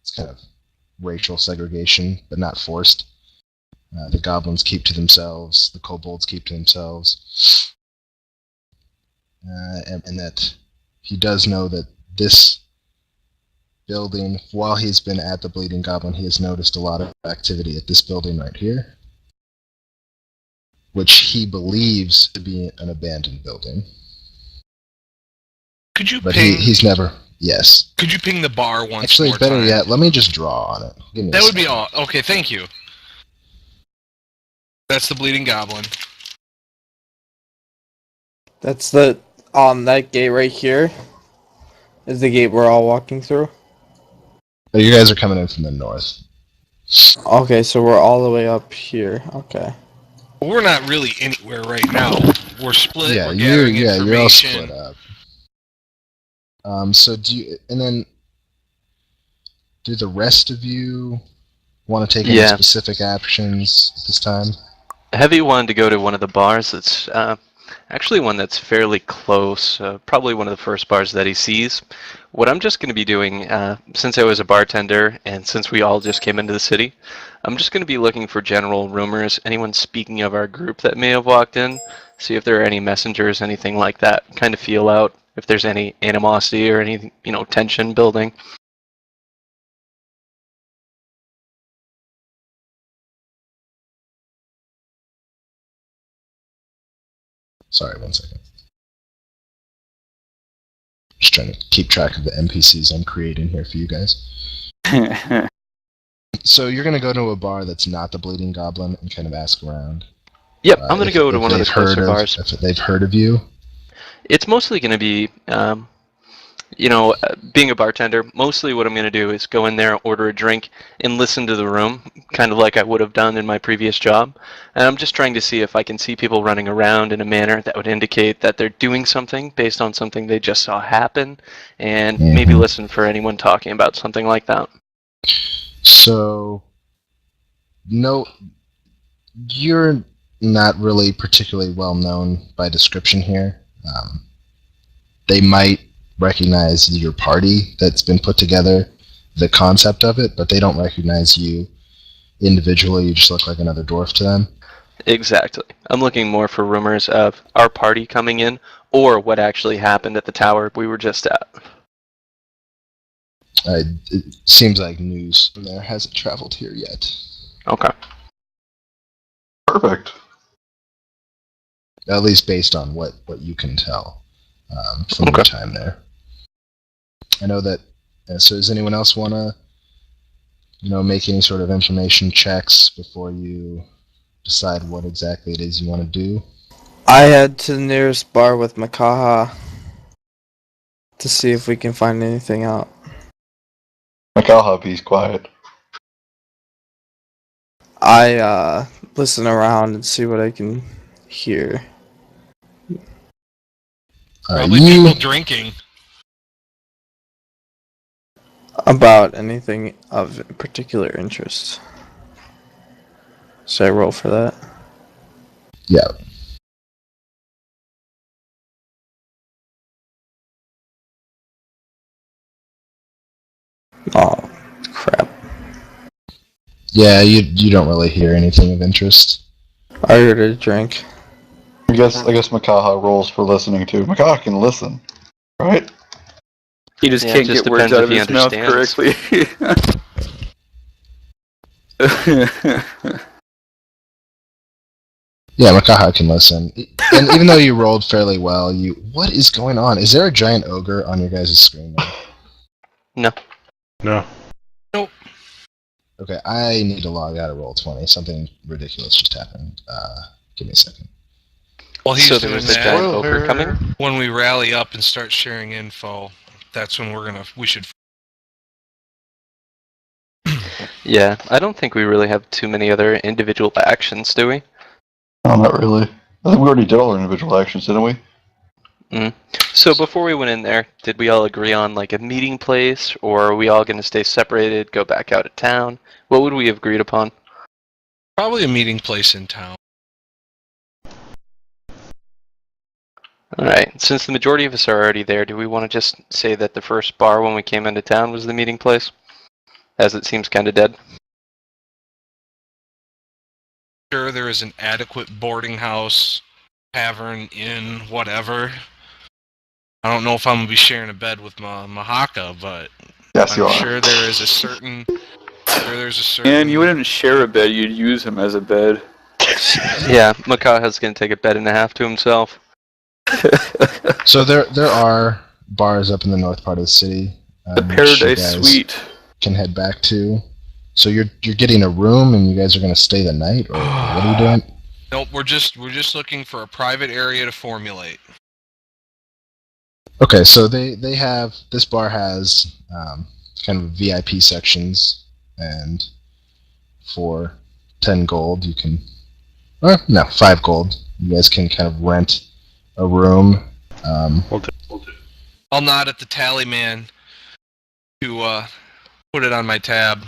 it's kind of racial segregation, but not forced. The goblins keep to themselves, the kobolds keep to themselves, and that he does know that this building, while he's been at the Bleeding Goblin, he has noticed a lot of activity at this building right here, which he believes to be an abandoned building. Could you But ping? he's never. Yes. Could you ping the bar once Actually, more better time? yet, let me just draw on it. Give me That a would be second. all. Okay, thank you. That's the Bleeding Goblin. That's the that gate right here is the gate we're all walking through. Oh, you guys are coming in from the north. Okay, so we're all the way up here. Okay. We're not really anywhere right now. We're split. Yeah, we're gathering you're all information. split up. So do the rest of you want to take any specific actions at this time? Heavy wanted to go to one of the bars that's actually one that's fairly close, probably one of the first bars that he sees. What I'm just going to be doing, since I was a bartender and since we all just came into the city, I'm just going to be looking for general rumors, anyone speaking of our group that may have walked in, see if there are any messengers, anything like that, kind of feel out if there's any animosity or any, tension building. Sorry, 1 second. Just trying to keep track of the NPCs I'm creating here for you guys. So you're going to go to a bar that's not the Bleeding Goblin and kind of ask around. Yep, I'm going to go to one of the closer bars. If they've heard of you. It's mostly going to be, being a bartender, mostly what I'm going to do is go in there, order a drink, and listen to the room, kind of like I would have done in my previous job. And I'm just trying to see if I can see people running around in a manner that would indicate that they're doing something based on something they just saw happen, and maybe listen for anyone talking about something like that. So, no, you're not really particularly well known by description here. They might recognize your party that's been put together, the concept of it, but they don't recognize you individually. You just look like another dwarf to them. Exactly. I'm looking more for rumors of our party coming in or what actually happened at the tower we were just at. It seems like news from there hasn't traveled here yet. Okay. Perfect. At least based on what you can tell from your time there. I know that. So does anyone else want to, make any sort of information checks before you decide what exactly it is you want to do? I head to the nearest bar with Makaha to see if we can find anything out. Makaha, he's quiet. I listen around and see what I can hear. Probably You people drinking. About anything of particular interest. Should I roll for that? yeah. Oh, crap. Yeah, you don't really hear anything of interest. I heard a drink. I guess Makaha rolls for listening too. Makaha can listen, right? He just Yeah, it can't just get words depends out if of he his mouth understands. correctly. Yeah, Makaha can listen. And even though you rolled fairly well, what is going on? Is there a giant ogre on your guys' screen now? No. No. Okay, I need to log out of Roll20. Something ridiculous just happened. Give me a second. While he's So doing there's a that, giant ogre coming? when we rally up and start sharing info, that's when we should. Yeah, I don't think we really have too many other individual actions, do we? No, not really. I think we already did all our individual actions, didn't we? So before we went in there, did we all agree on like a meeting place, or are we all going to stay separated, go back out of town? What would we have agreed upon? Probably a meeting place in town. Alright, since the majority of us are already there, do we want to just say that the first bar when we came into town was the meeting place? As it seems kind of dead. Sure, there is an adequate boarding house, tavern, inn, whatever. I don't know if I'm going to be sharing a bed with Mahaka, but Yes, you I'm are. sure there's a certain... And you wouldn't share a bed, you'd use him as a bed. Yeah, Makaha's going to take a bed and a half to himself. So there are bars up in the north part of the city. The which you Paradise guys Suite. can head back to. So you're getting a room and you guys are going to stay the night, or what are you doing? Nope, we're just looking for a private area to formulate. Okay, so they have, this bar has kind of VIP sections, and for 10 gold you can, well, no, 5 gold, you guys can kind of rent a room. We'll do. I'll nod at the tally man to put it on my tab.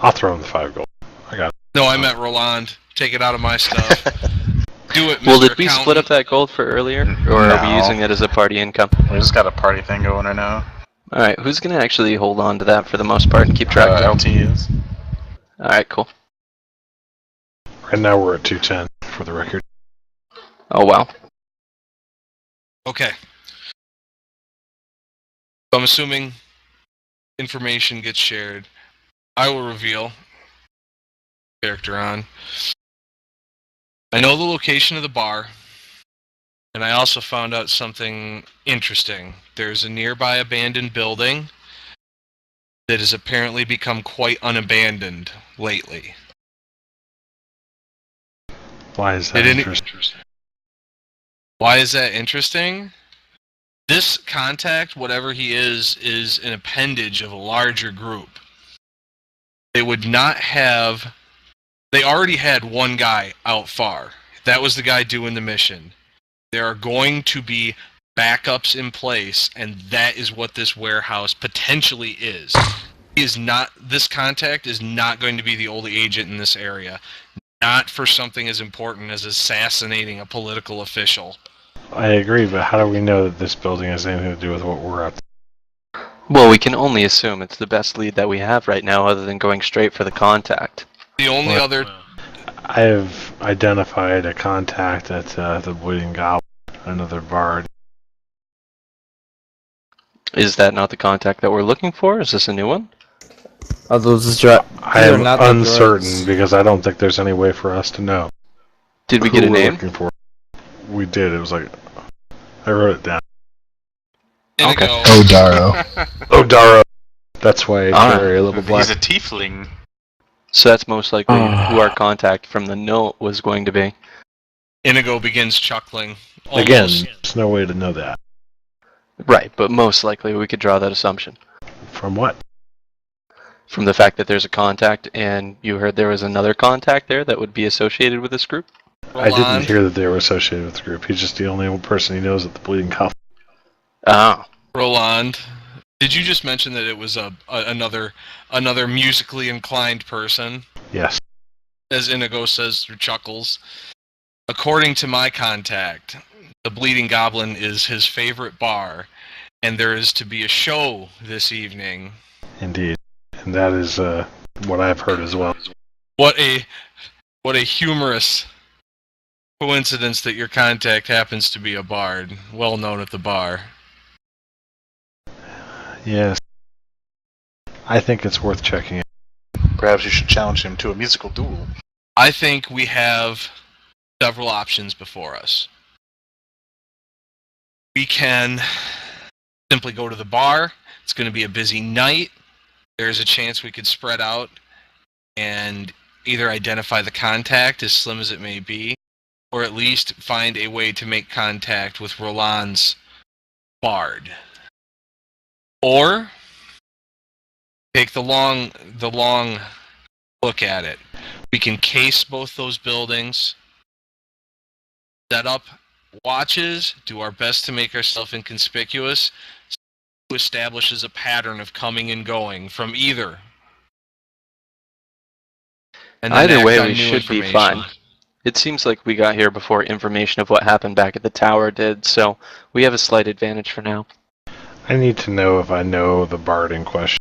I'll throw in the 5 gold. I got it. No, I meant Roland. Take it out of my stuff. Do it, Mr. Well, did we Accountant. split up that gold for earlier, or are we No. using it as a party income? We just got a party thing going right now. Alright, who's going to actually hold on to that for the most part and keep track of it? LT is. Alright, cool. Right now we're at 210 for the record. Oh, wow. Okay. So I'm assuming information gets shared. I will reveal character on. I know the location of the bar, and I also found out something interesting. There's a nearby abandoned building that has apparently become quite unabandoned lately. Why is that interesting? Why is that interesting? This contact, whatever he is an appendage of a larger group. They would not have... They already had one guy out far. That was the guy doing the mission. There are going to be backups in place, and that is what this warehouse potentially is. This contact is not going to be the only agent in this area. Not for something as important as assassinating a political official. I agree, but how do we know that this building has anything to do with what we're up to? Well, we can only assume it's the best lead that we have right now, other than going straight for the contact. The only other... I have identified a contact at the Bleeding Goblin, another bard. Is that not the contact that we're looking for? Is this a new one? Are those I am uncertain because I don't think there's any way for us to know. Did we who get a we're name? looking for. We did. It was like I wrote it down. Okay. Odaro. Odaro. That's why I carry a little black. He's a tiefling. So that's most likely who our contact from the note was going to be. Inigo begins chuckling. Almost. Again, there's no way to know that. Right, but most likely we could draw that assumption. From what? from the fact that there's a contact and you heard there was another contact there that would be associated with this group? I didn't Roland? hear that they were associated with the group. He's just the only person he knows at the Bleeding Cow. Oh. Roland, did you just mention that it was another musically inclined person? Yes. As Inigo says through chuckles. According to my contact, the Bleeding Goblin is his favorite bar, and there is to be a show this evening. Indeed. And that is what I've heard as well. What a humorous coincidence that your contact happens to be a bard, well known at the bar. Yes. I think it's worth checking out. Perhaps you should challenge him to a musical duel. I think we have several options before us. We can simply go to the bar. It's going to be a busy night. There's a chance we could spread out and either identify the contact, as slim as it may be, or at least find a way to make contact with Roland's bard. Or take the long look at it. We can case both those buildings, set up watches, do our best to make ourselves inconspicuous, establishes a pattern of coming and going from either. And then Either act way, on we new should be information. fine. It seems like we got here before information of what happened back at the tower did, so we have a slight advantage for now. I need to know if I know the bard in question,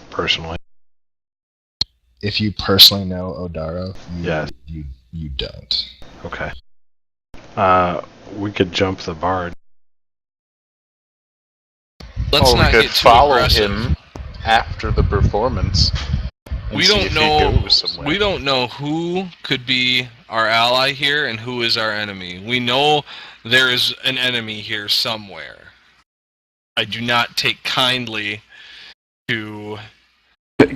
personally. If you personally know Odaro, Yes. you don't. Okay. We could jump the bard. Let's Or we not could get too follow aggressive. him after the performance. And We see don't if know. He goes somewhere. We don't know who could be our ally here and who is our enemy. We know there is an enemy here somewhere. I do not take kindly to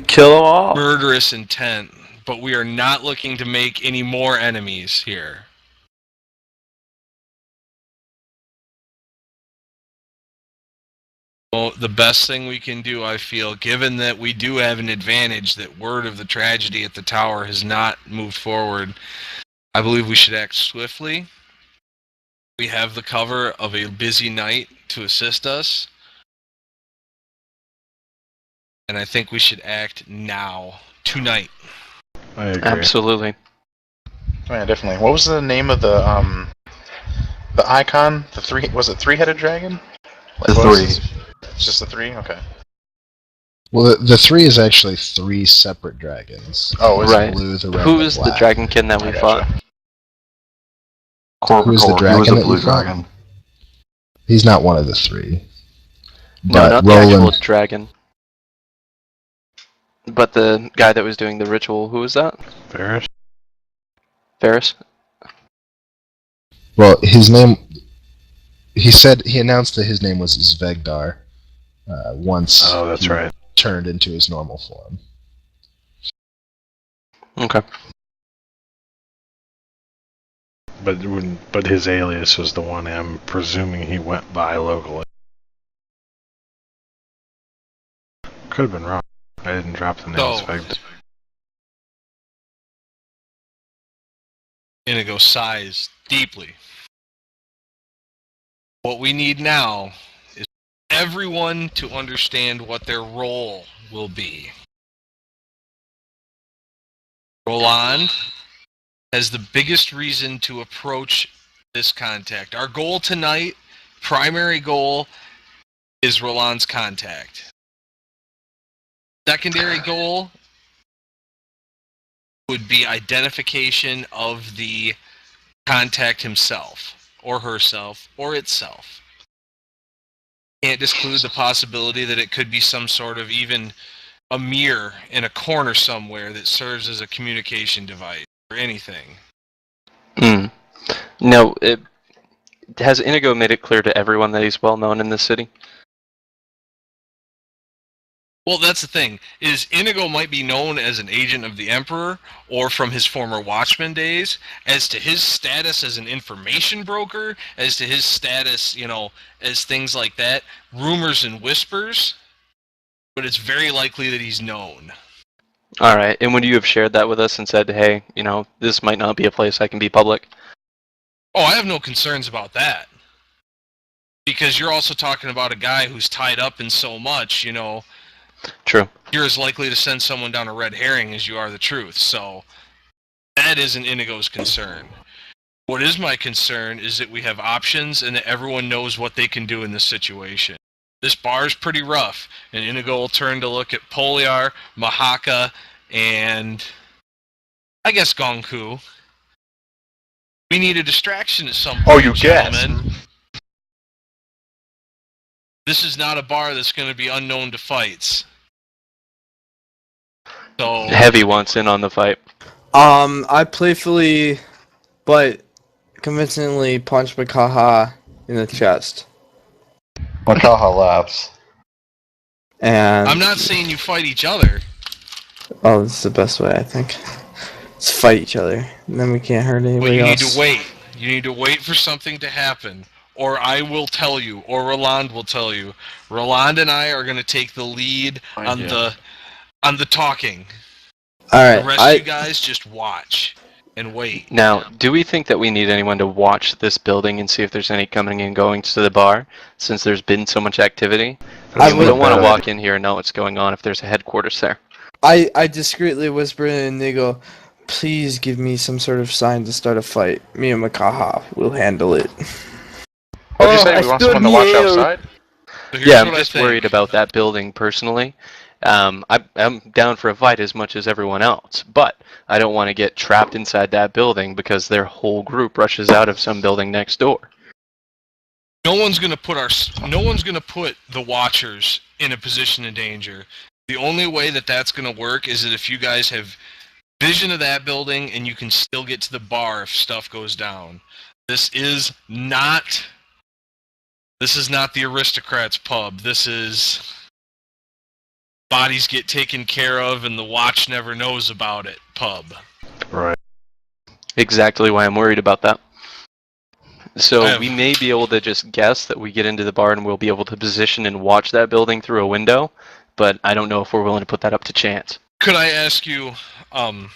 Kill them all. murderous intent, but we are not looking to make any more enemies here. Well, the best thing we can do, I feel, given that we do have an advantage that word of the tragedy at the tower has not moved forward, I believe we should act swiftly. We have the cover of a busy night to assist us. And I think we should act now, tonight. I agree. Absolutely. Oh, yeah, definitely. What was the name of the icon? Was it three-headed dragon? The what was three. it? It's just the three? Okay. Well, the three is actually three separate dragons. Oh, is Right. it? Blue, the red, Who and is the black. dragonkin that we I fought? gotcha. Who's the Corvicore, he dragon was a that blue you fought? dragon. He's not one of the three. No, But not the Roland, actual dragon. But the guy that was doing the ritual, who was that? Ferris? Ferris? well, his name. He announced that his name was Zvegdar. Once Oh, that's he right. turned into his normal form. Okay. But his alias was the one I'm presuming he went by locally. Could have been wrong. I didn't drop the name. So- Inigo sighs deeply. What we need now is everyone to understand what their role will be. Roland has the biggest reason to approach this contact. Our goal tonight, primary goal, is Roland's contact. Secondary goal would be identification of the contact himself, or herself, or itself. Can't disclude the possibility that it could be some sort of even a mirror in a corner somewhere that serves as a communication device or anything. Mm. No, has Inigo made it clear to everyone that he's well known in this city? Well, that's the thing, is Inigo might be known as an agent of the Emperor or from his former Watchman days. As to his status as an information broker, as to his status, as things like that, rumors and whispers, but it's very likely that he's known. All right. And would you have shared that with us and said, hey, this might not be a place I can be public? Oh, I have no concerns about that. Because you're also talking about a guy who's tied up in so much, True. You're as likely to send someone down a red herring as you are the truth. So that isn't Inigo's concern. What is my concern is that we have options and that everyone knows what they can do in this situation. This bar is pretty rough, and Inigo will turn to look at Poliar, Mahaka, and I guess Gonku. We need a distraction at some point, Oh, you guess. gentlemen. This is not a bar that's going to be unknown to fights. So Heavy wants in on the fight. I playfully, but convincingly punched Makaha in the chest. Makaha laughs. And I'm not saying you fight each other. oh, this is the best way, I think. Let's fight each other, and then we can't hurt But anybody you else. need to wait. You need to wait for something to happen. Or I will tell you, or Roland will tell you. Roland and I are going to take the lead on the talking. All right, The rest of you guys just watch and wait. Now, do we think that we need anyone to watch this building and see if there's any coming and going to the bar, since there's been so much activity? I We would- don't want to walk in here and know what's going on if there's a headquarters there. I discreetly whisper in and they go, please give me some sort of sign to start a fight. Me and Makaha will handle it. What'd you say? We want someone to watch outside? So here's Yeah, I'm what I just think. worried about that building personally. I'm down for a fight as much as everyone else, but I don't want to get trapped inside that building because their whole group rushes out of some building next door. No one's gonna put the watchers in a position of danger. The only way that that's gonna work is that if you guys have vision of that building and you can still get to the bar if stuff goes down. This is not the aristocrats pub. This is bodies get taken care of and the watch never knows about it pub. Right. Exactly why I'm worried about that. So we may be able to just guess that we get into the bar and we'll be able to position and watch that building through a window, but I don't know if we're willing to put that up to chance. Could I ask you, from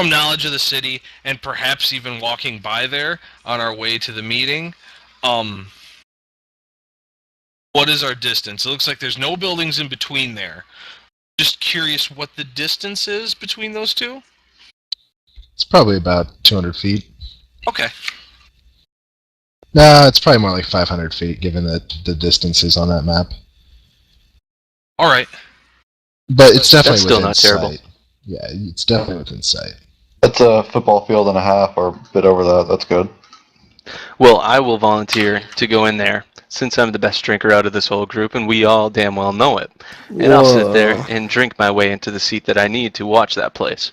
knowledge of the city and perhaps even walking by there on our way to the meeting, what is our distance? It looks like there's no buildings in between there. Just curious what the distance is between those two? It's probably about 200 feet. Okay. No, it's probably more like 500 feet, given that the distances on that map. All right. But it's definitely That's still within not terrible. sight. Yeah, it's definitely within sight. It's a football field and a half, or a bit over that. That's good. Well, I will volunteer to go in there, since I'm the best drinker out of this whole group, and we all damn well know it. And I'll sit there Whoa. and drink my way into the seat that I need to watch that place.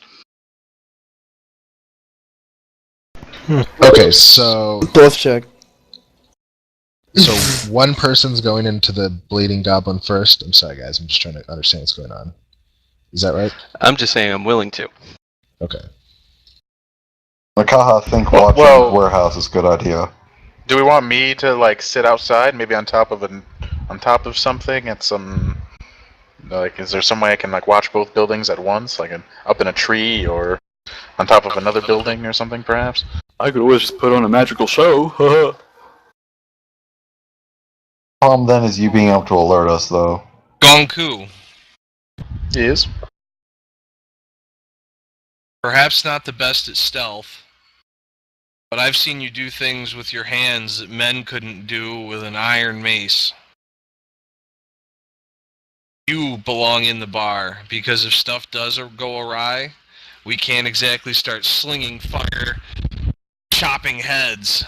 Okay, so Both check. one person's going into the Bleeding Goblin first. I'm sorry, guys. I'm just trying to understand what's going on. Is that right? I'm just saying I'm willing to. Okay. Makaha think watching warehouse is a good idea. Do we want me to sit outside, maybe on top of something at some is there some way I can watch both buildings at once, up in a tree or on top of another building or something perhaps? I could always just put on a magical show. Problem then is you being able to alert us, though. Gonku. Is? Perhaps not the best at stealth, but I've seen you do things with your hands that men couldn't do with an iron mace. You belong in the bar, because if stuff does go awry, we can't exactly start slinging fire, chopping heads.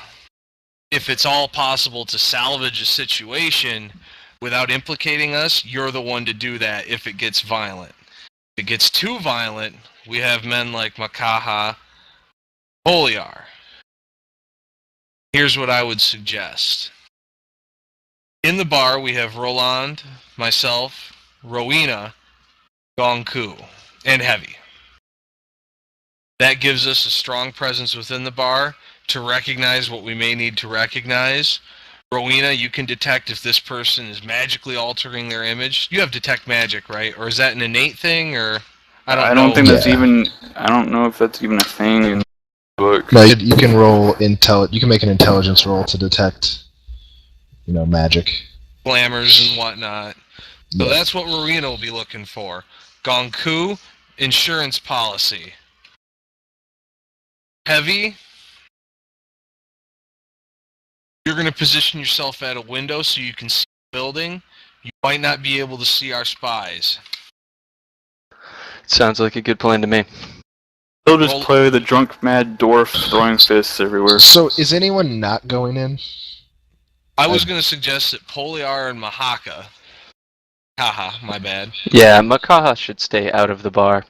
If it's all possible to salvage a situation without implicating us, you're the one to do that if it gets violent. If it gets too violent, we have men like Makaha, Poliar. Here's what I would suggest. In the bar, we have Roland, myself, Rowena, Gonku, and Heavy. That gives us a strong presence within the bar to recognize what we may need to recognize. Rowena, you can detect if this person is magically altering their image. You have detect magic, right? Or is that an innate thing, or I don't know. think that's Yeah. even. I don't know if that's even a thing in the book. No, you can roll You can make an intelligence roll to detect, magic. Glamours and whatnot. So Yeah. that's what Rowena will be looking for. Gonku, insurance policy. Heavy, you're going to position yourself at a window so you can see the building. You might not be able to see our spies. Sounds like a good plan to me. They'll just Roll- play the drunk mad dwarf throwing fists everywhere. So is anyone not going in? I was going to suggest that Poliar and Mahaka. Haha, my bad. Yeah, Makaha should stay out of the bar.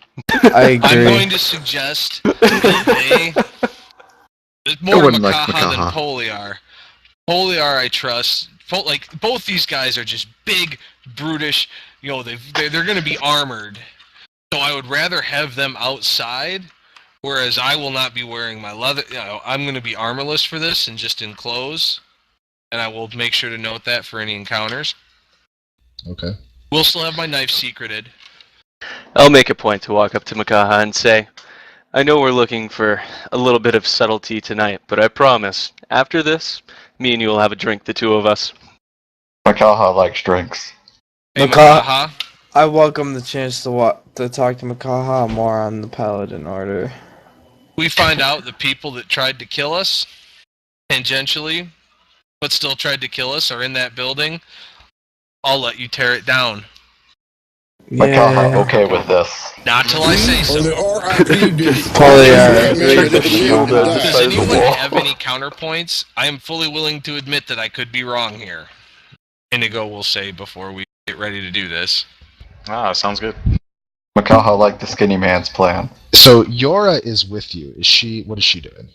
I I'm agree. going to suggest that it's more I wouldn't like Makaha than Makaha. Poliar. Poliar, I trust. Both these guys are just big, brutish. They're going to be armored. So I would rather have them outside, whereas I will not be wearing my leather. I'm going to be armorless for this and just in clothes. And I will make sure to note that for any encounters. Okay. We'll still have my knife secreted. I'll make a point to walk up to Makaha and say, I know we're looking for a little bit of subtlety tonight, but I promise, after this, me and you will have a drink, the two of us. Makaha likes drinks. Hey, Makaha. Makaha. I welcome the chance to talk to Makaha more on the Paladin Order. We find out the people that tried to kill us, tangentially, but still tried to kill us, are in that building. I'll let you tear it down. Makaha okay with this. Not till I say so. Shielded Does beside the anyone wall. have any counterpoints? I am fully willing to admit that I could be wrong here. Indigo will say before we get ready to do this. Ah, sounds good. Makaha liked the skinny man's plan. So Yora is with you. What is she doing?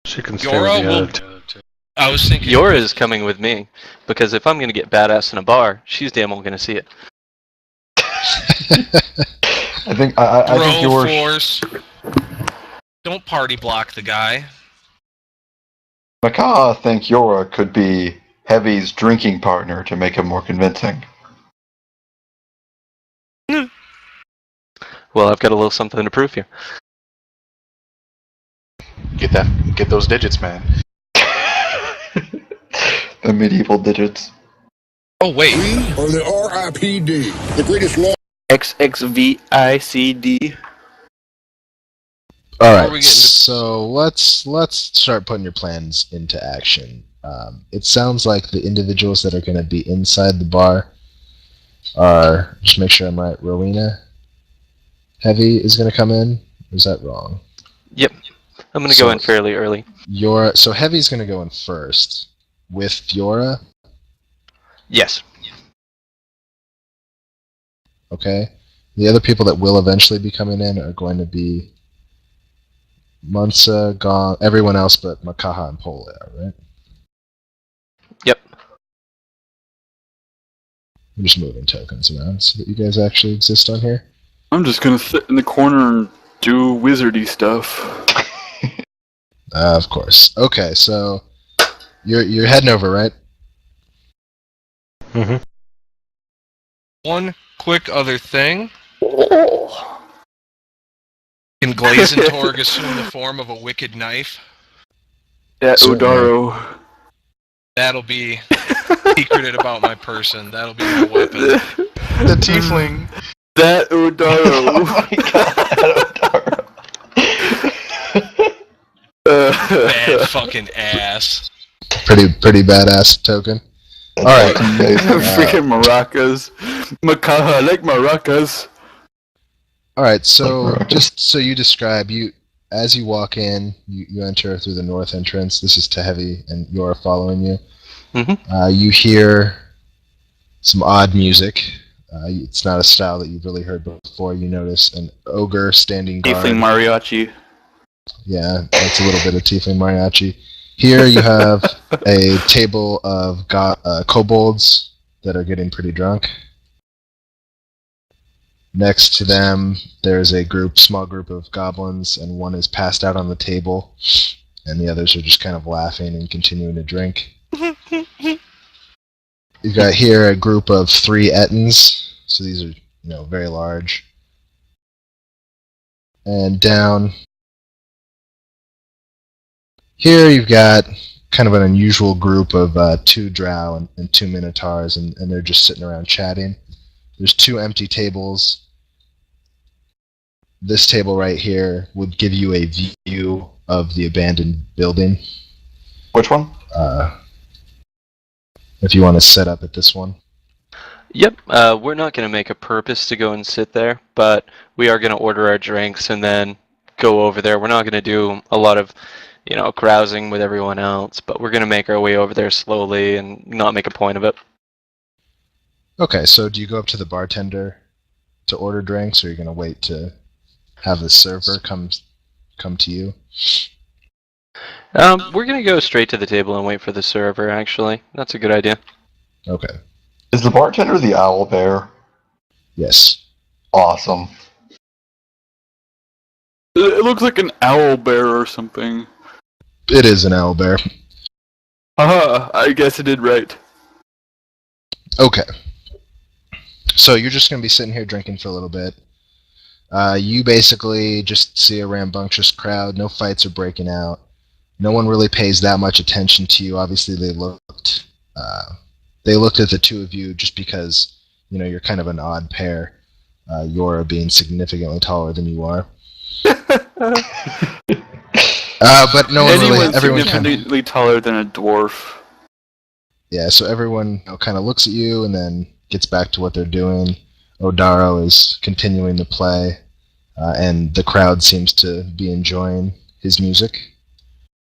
She can stay Yora with the will. other two. I was thinking. Yora is coming with me, because if I'm going to get badass in a bar, she's damn well going to see it. I think Bro you're. force. Don't party block the guy. Makaha thinks Yora could be Heavy's drinking partner to make him more convincing. Well, I've got a little something to prove here. Get those digits, man. The medieval digits. Oh wait. Or the RIPD, the greatest law. XXVICD. All Before we right. get into- So let's start putting your plans into action. It sounds like the individuals that are going to be inside the bar are, just make sure I'm right, Rowena. Heavy is going to come in. Or is that wrong? Yep. I'm going to go in fairly early. So Heavy's going to go in first with Yora. Yes. Okay. The other people that will eventually be coming in are going to be Munsa, Gong, everyone else but Makaha and Polar, right? Yep. I'm just moving tokens around so that you guys actually exist on here. I'm just gonna sit in the corner and do wizardy stuff. Of course. Okay, so you're heading over, right? Mm-hmm. One quick other thing. Can Glazentorg assume the form of a wicked knife? That Certainly. Odaro. That'll be secreted about my person. That'll be my weapon. The tiefling. That Odaro. Bad fucking ass. Pretty badass token. All right. Freaking maracas. Makaha, I like maracas. All right. So just so you describe, as you walk in, you enter through the north entrance. This is to Heavy, and you're following you. Mm-hmm. You hear some odd music. It's not a style that you've really heard before. You notice an ogre standing guard. Tiefling mariachi. Yeah, that's a little bit of tiefling mariachi. Here you have a table of kobolds that are getting pretty drunk. Next to them, there's a small group of goblins, and one is passed out on the table. and the others are just kind of laughing and continuing to drink. You've got here a group of 3 Ettins, so these are, very large. And down here you've got kind of an unusual group of 2 drow and 2 minotaurs, and they're just sitting around chatting. There's 2 empty tables. This table right here would give you a view of the abandoned building. Which one? If you want to set up at this one. Yep, we're not going to make a purpose to go and sit there, but we are going to order our drinks and then go over there. We're not going to do a lot of, carousing with everyone else, but we're going to make our way over there slowly and not make a point of it. Okay, so do you go up to the bartender to order drinks, or are you going to wait to have the server come to you? We're going to go straight to the table and wait for the server, actually. That's a good idea. Okay. Is the bartender the owl bear? Yes. Awesome. It looks like an owl bear or something. It is an owlbear. Haha, I guess I did right. Okay. So you're just going to be sitting here drinking for a little bit. You basically just see a rambunctious crowd. No fights are breaking out. No one really pays that much attention to you. Obviously, they looked at the 2 of you just because, you're kind of an odd pair. Yora being significantly taller than you are. But no one really. Everyone significantly taller than a dwarf. Yeah, so everyone kind of looks at you and then gets back to what they're doing. Odaro is continuing to play, and the crowd seems to be enjoying his music.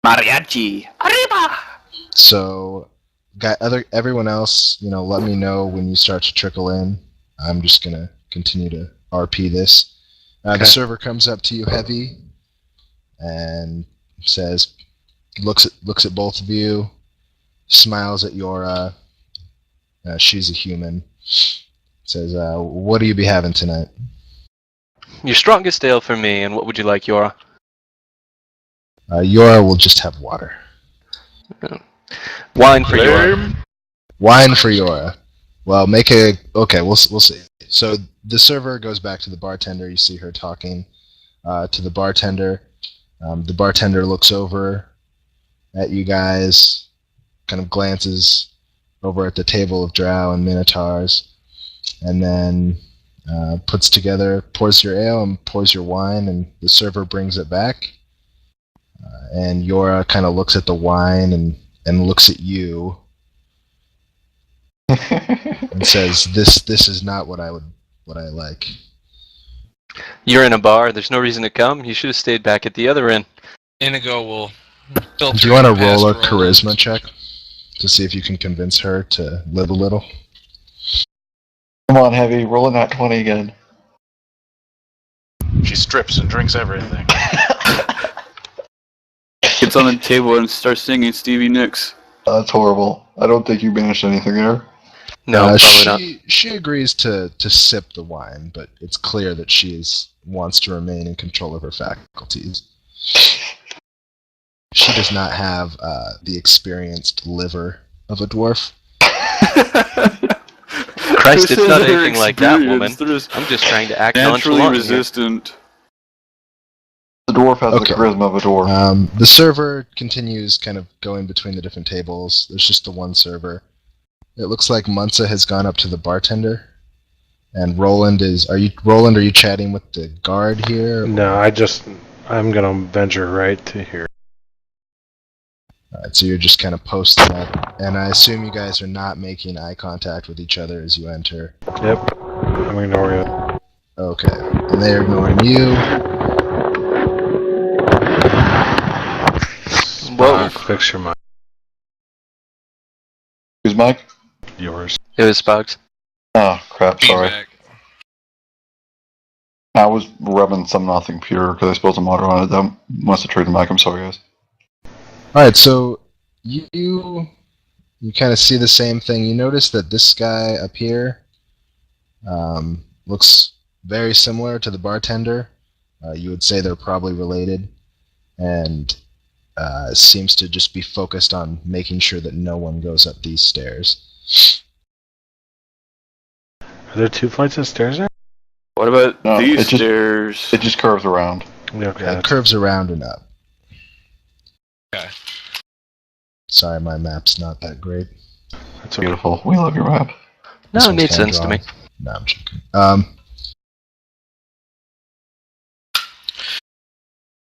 Mariachi, arriba! So, everyone else, let me know when you start to trickle in. I'm just gonna continue to RP this. Okay. The server comes up to you heavy and says, looks at both of you, smiles at Yora. She's a human. Says, what do you be having tonight? Your strongest ale for me, and what would you like, Yora? Yora will just have water. Wine for Yora. Wine for Yora. Well, okay, we'll see. So the server goes back to the bartender. You see her talking to the bartender. The bartender looks over at you guys, kind of glances over at the table of drow and minotaurs, and then pours your ale and pours your wine, and the server brings it back. And Yora kind of looks at the wine and looks at you and says, "This is not what I like." You're in a bar. There's no reason to come. You should have stayed back at the other end. Inigo will filter. Do you want to past roll a Roland. charisma check to see if you can convince her to live a little? Come on, Heavy, roll a nat 20 again. She strips and drinks everything. Gets on the table and starts singing Stevie Nicks. That's horrible. I don't think you managed anything there. No, probably not. She agrees to sip the wine, but it's clear that she wants to remain in control of her faculties. She does not have the experienced liver of a dwarf. Christ, it's not anything like that, woman. There's I'm just trying to act naturally nonchalant here. resistant. The dwarf has Okay. the charisma of a dwarf. The server continues kind of going between the different tables. There's just the one server. It looks like Munza has gone up to the bartender. And Roland are you chatting with the guard here? No, I'm gonna venture right to here. Alright, so you're just kind of posting up. And I assume you guys are not making eye contact with each other as you enter. Yep, I'm ignoring it. Okay. And they're ignoring you. Whoa. Fix your mic. Who's Mike? Yours. It was Spugs. Oh, crap, sorry. Feedback. I was rubbing some nothing pure because I spilled some water on it. That must have triggered the mic. I'm sorry, guys. Alright, so you kind of see the same thing. You notice that this guy up here looks very similar to the bartender. You would say they're probably related. And seems to just be focused on making sure that no one goes up these stairs. Are there 2 flights of stairs there? What about No, these stairs? It just curves around. Okay. It curves around and up. Okay. Sorry, my map's not that great. That's beautiful. We love your map. No, it made sense to me. No, I'm joking.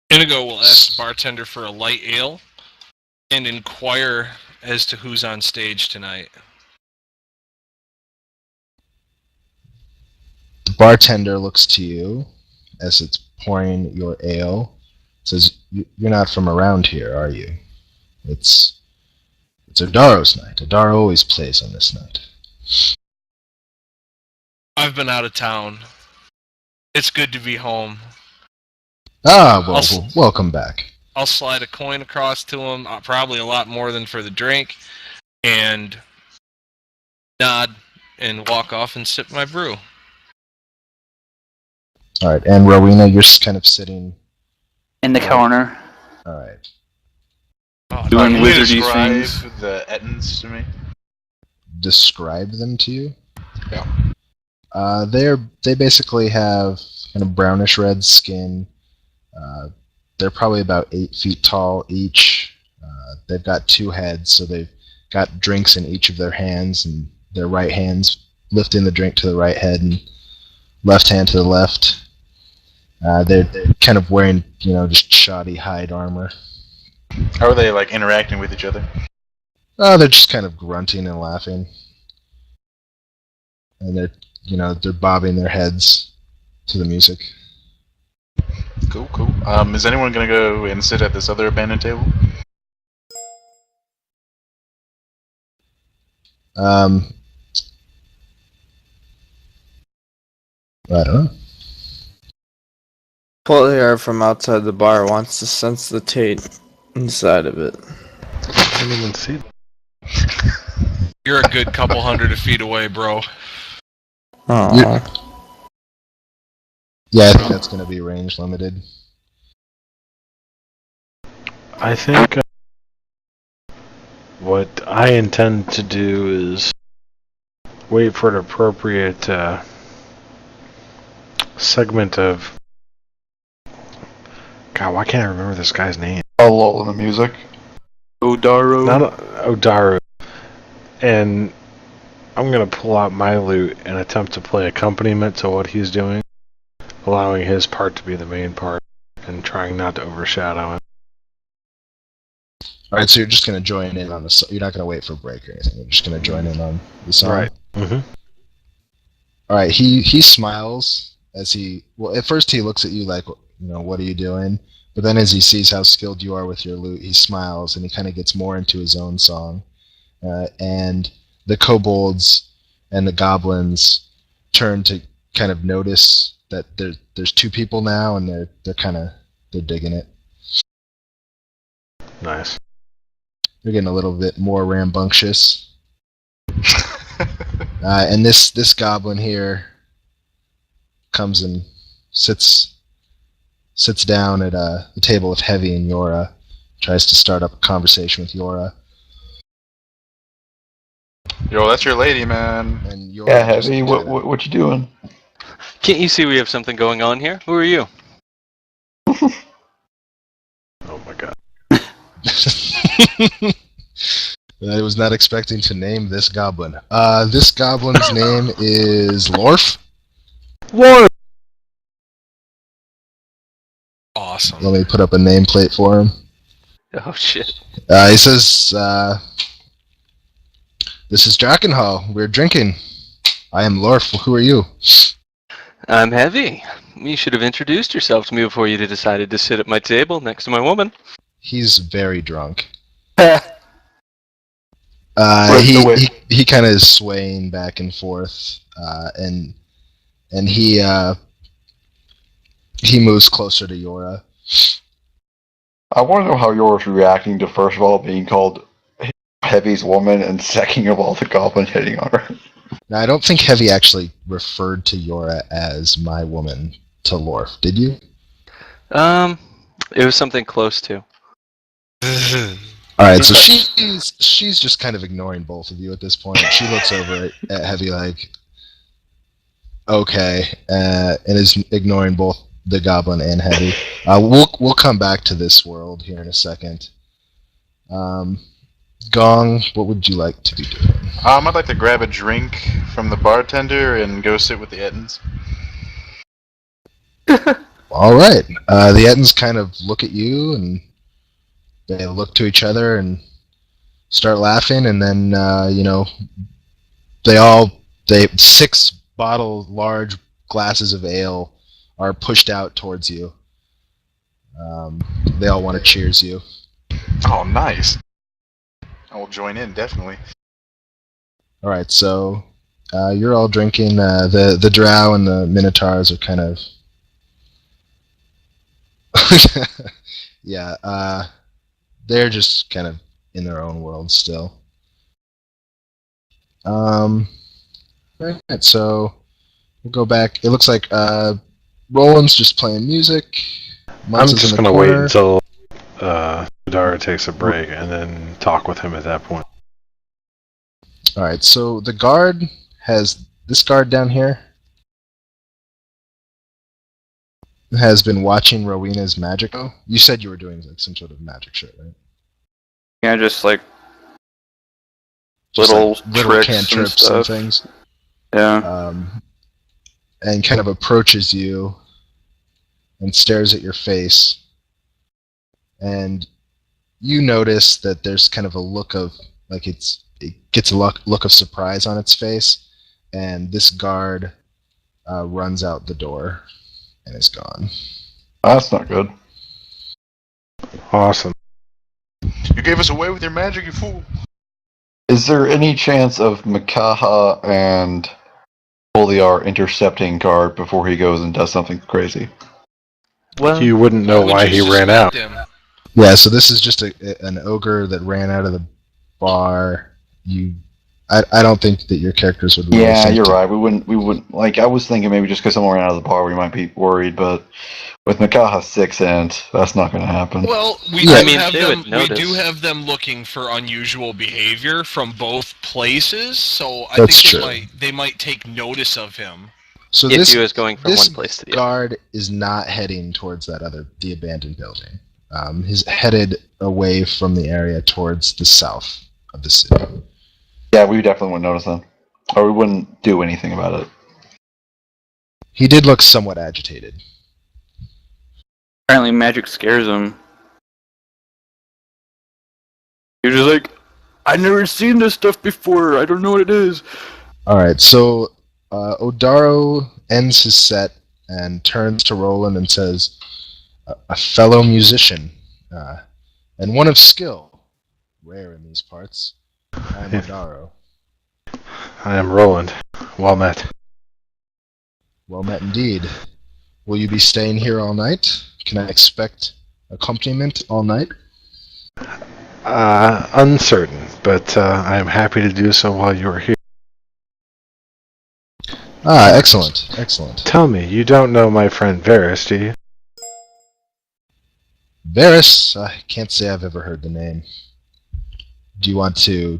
Inigo will ask the bartender for a light ale and inquire as to who's on stage tonight. The bartender looks to you as it's pouring your ale. Says, "You're not from around here, are you? It's Odaro's night. Odaro always plays on this night." I've been out of town. It's good to be home. Ah, well, welcome back. I'll slide a coin across to him, probably a lot more than for the drink, and nod and walk off and sip my brew. All right, and Rowena, you're kind of sitting in the corner. All right. Doing Can you wizardy describe things. the Ettins to me? Describe them to you? Yeah. They basically have kind of brownish red skin. They're probably about 8 feet tall each. They've got 2 heads, so they've got drinks in each of their hands, and their right hand's lifting the drink to the right head and left hand to the left. They're kind of wearing, just shoddy hide armor. How are they like interacting with each other? They're just kind of grunting and laughing, and they're bobbing their heads to the music. Cool. Is anyone gonna go and sit at this other abandoned table? I don't know. Player from outside the bar wants to sense the tape inside of it. I didn't even see that. You're a good couple hundred feet away, bro. Aww. Yeah, I think that's going to be range limited. I think what I intend to do is wait for an appropriate segment of... God, why can't I remember this guy's name? A lull in the music. Odaro. Not Odaru. And I'm going to pull out my lute and attempt to play accompaniment to what he's doing, allowing his part to be the main part and trying not to overshadow it. Alright, so you're just going to join in on the... You're not going to wait for a break or anything. You're just going to join in on the song? Right. Mm-hmm. Alright, he smiles as he... Well, at first he looks at you like, what are you doing? But then as he sees how skilled you are with your lute, he smiles and he kind of gets more into his own song. And the kobolds and the goblins turn to kind of notice that there's 2 people now, and they're digging it. Nice. They're getting a little bit more rambunctious. And this goblin here comes and sits down at the table with Heavy and Yora, tries to start up a conversation with Yora. Yo, that's your lady, man. And Yora Yeah, Heavy, what you doing? Can't you see we have something going on here? Who are you? Oh my god. I was not expecting to name this goblin. This goblin's name is Lorf. Lorf! Awesome. Let me put up a nameplate for him. Oh shit. He says, "This is Drakenhall. We're drinking. I am Lorf. Who are you?" I'm Heavy. You should have introduced yourself to me before you decided to sit at my table next to my woman. He's very drunk. Where's the wit? He kind of is swaying back and forth, and he moves closer to Yora. I want to know how yours reacting to, first of all, being called Heavy's woman, and second of all, the goblin hitting on her. Now, I don't think Heavy actually referred to Yora as my woman to Lorf, did you? It was something close to. All right, so she's just kind of ignoring both of you at this point. She looks over at Heavy like, okay, and is ignoring both the goblin and Heavy. We'll come back to this world here in a second. Gong, what would you like to be doing? I'd like to grab a drink from the bartender and go sit with the Ettins. All right. The Ettins kind of look at you, and they look to each other and start laughing, and then they 6 bottle large glasses of ale are pushed out towards you. They all want to cheers you. Oh, nice. I will join in, definitely. All right, so you're all drinking. The drow and the minotaurs are kind of yeah. They're just kind of in their own world still. Right, so we'll go back. It looks like Roland's just playing music. I'm just going to wait until Udara takes a break and then talk with him at that point. All right, so the guard has this guard down here has been watching Rowena's magic. Oh, you said you were doing like some sort of magic shit, right? Yeah, just like Just little like tricks cantrips and and stuff. things. Yeah. And kind of approaches you and stares at your face. And you notice that there's kind of a look of, like it gets a look of surprise on its face, and this guard runs out the door and is gone. That's not good. Awesome. You gave us away with your magic, you fool! Is there any chance of Makaha and Poliar intercepting Guard before he goes and does something crazy? Well, You wouldn't know why he ran out. Yeah, so this is just an ogre that ran out of the bar. I don't think that your characters would really Yeah, think you're right. We wouldn't, like, I was thinking maybe just because someone ran out of the bar we might be worried, but with Makaha's 6 int, that's not going to happen. Well, we do have them looking for unusual behavior from both places, so I That's think true. they might take notice of him. So if this he was going from this one place to the other. guard is not heading towards the abandoned building. He's headed away from the area towards the south of the city. Yeah, we definitely wouldn't notice them. Or we wouldn't do anything about it. He did look somewhat agitated. Apparently magic scares him. You're just like, I've never seen this stuff before. I don't know what it is. All right, so Odaro ends his set and turns to Roland and says, "A fellow musician, and one of skill, rare in these parts. I am Odaro. I am Roland. Well met. Well met indeed. Will you be staying here all night? Can I expect accompaniment all night?" Uncertain, but I am happy to do so while you are here. Ah, excellent, excellent. Tell me, you don't know my friend Varys, do you? Varys, I can't say I've ever heard the name. Do you want to,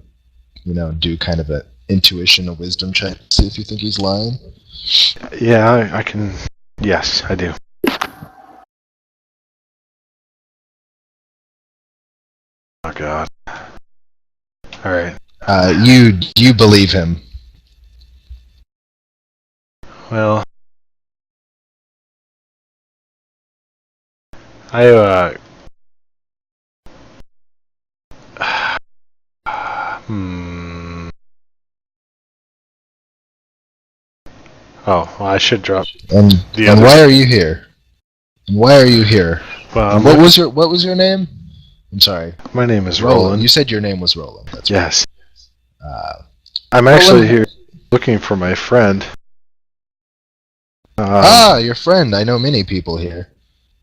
do kind of a intuition, a wisdom check, see if you think he's lying? Yeah, I can. Yes, I do. Oh God. All right. You believe him. Well, I Oh, well, I should drop. And why are you here? Why are you here? Well, and what was your name? I'm sorry. My name is Roland. You said your name was Roland. That's right. Yes. I'm actually Roland. here looking for my friend. Your friend. I know many people here.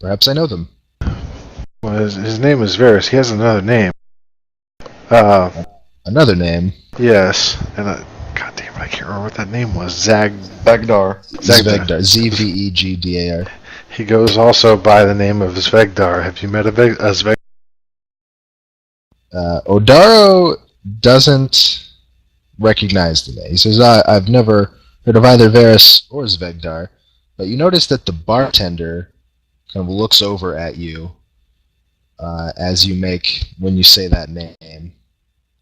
Perhaps I know them. Well, his name is Varys. He has another name. Another name? Yes. And God damn it, I can't remember what that name was. Zvegdar. Zvegdar. Zvegdar. He goes also by the name of Zvegdar. Have you met a Zvegdar? Odaro doesn't recognize the name. He says, I've never heard of either Varys or Zvegdar, but you notice that the bartender kind of looks over at you when you say that name,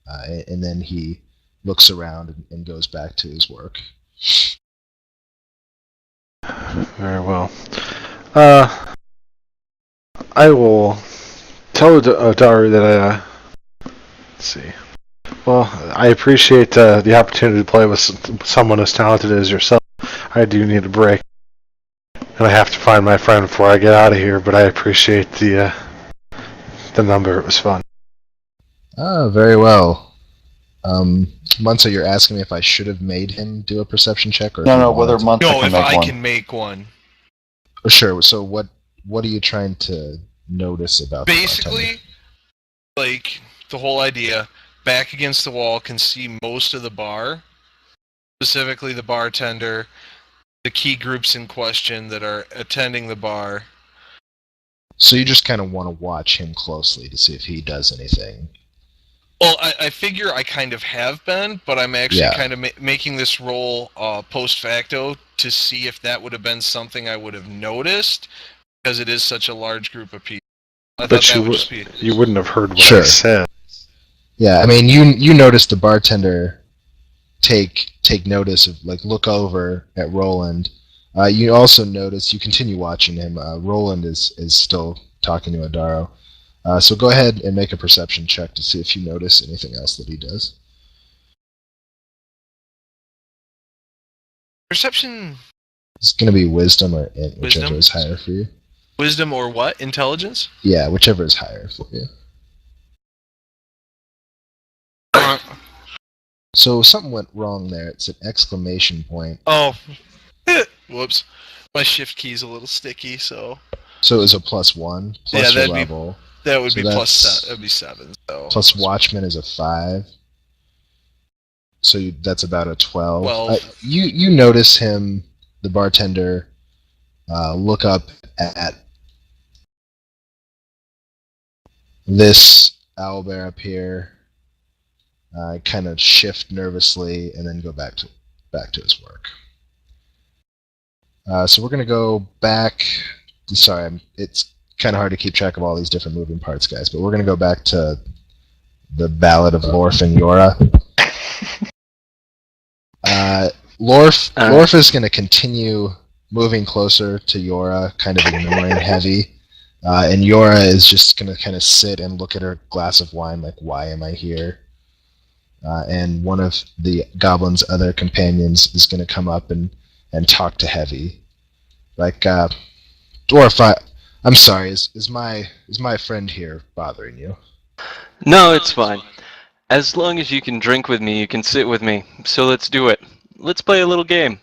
and then he looks around and goes back to his work. Very well. I will tell Daru that let's see. Well, I appreciate the opportunity to play with someone as talented as yourself. I do need a break, and I have to find my friend before I get out of here. But I appreciate the number. It was fun. Very well. Munso, you're asking me if I should have made him do a perception check, or No, whether Munso No, can if make I one. can make one. Sure. So what are you trying to notice about the Basically, like, the whole idea, back against the wall, can see most of the bar, specifically the bartender, the key groups in question that are attending the bar. So you just kind of want to watch him closely to see if he does anything. Well, I figure I kind of have been, but I'm actually kind of making this roll post facto to see if that would have been something I would have noticed, because it is such a large group of people. But you wouldn't have heard what I said. Yeah, I mean, you noticed the bartender take notice of, like, look over at Roland. You also notice, you continue watching him. Roland is still talking to Adaro. So go ahead and make a perception check to see if you notice anything else that he does. Perception. It's going to be wisdom or int, whichever is higher for you. Wisdom or what? Intelligence? Yeah, whichever is higher for you. So something went wrong there. It's an exclamation point. Oh. Whoops. My shift key's a little sticky, so... So it was a +1, plus your level. That would be that would be 7. So. Plus Watchman is a 5. So that's about a 12. 12. You notice him, the bartender, look up at this owlbear up here, kind of shift nervously, and then go back to his work. So we're going to go back. Sorry, it's kind of hard to keep track of all these different moving parts, guys, but we're going to go back to the Ballad of Lorf and Yora. Lorf is going to continue moving closer to Yora, kind of ignoring Heavy. And Yora is just going to kind of sit and look at her glass of wine like, why am I here? And one of the goblin's other companions is going to come up and talk to Heavy. Like, Dwarf, I'm sorry, is my friend here bothering you? No, it's fine. As long as you can drink with me, you can sit with me. So let's do it. Let's play a little game.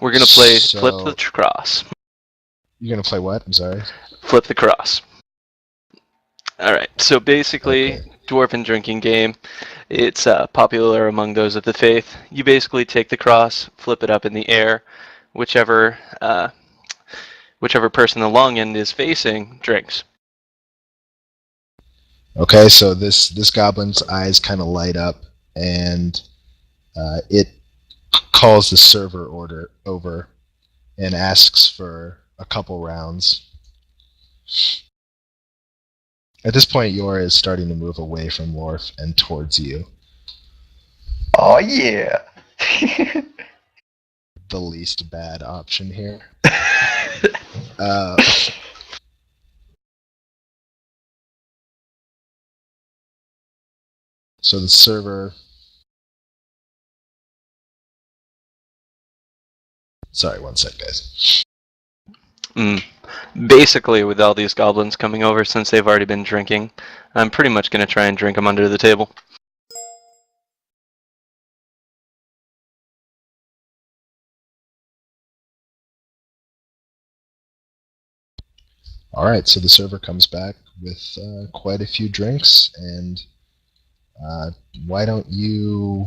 We're going to play Flip the Cross. You're going to play what? I'm sorry. Flip the Cross. Alright, so basically, dwarven drinking game. It's popular among those of the faith. You basically take the cross, flip it up in the air. Whichever person the long end is facing drinks. Okay, so this goblin's eyes kind of light up, and it calls the server order over and asks for a couple rounds. At this point, Yora is starting to move away from Lorf and towards you. Oh yeah! The least bad option here. So the server... Sorry, one sec, guys. Basically, with all these goblins coming over, since they've already been drinking, I'm pretty much going to try and drink them under the table. Alright, so the server comes back with quite a few drinks, and why don't you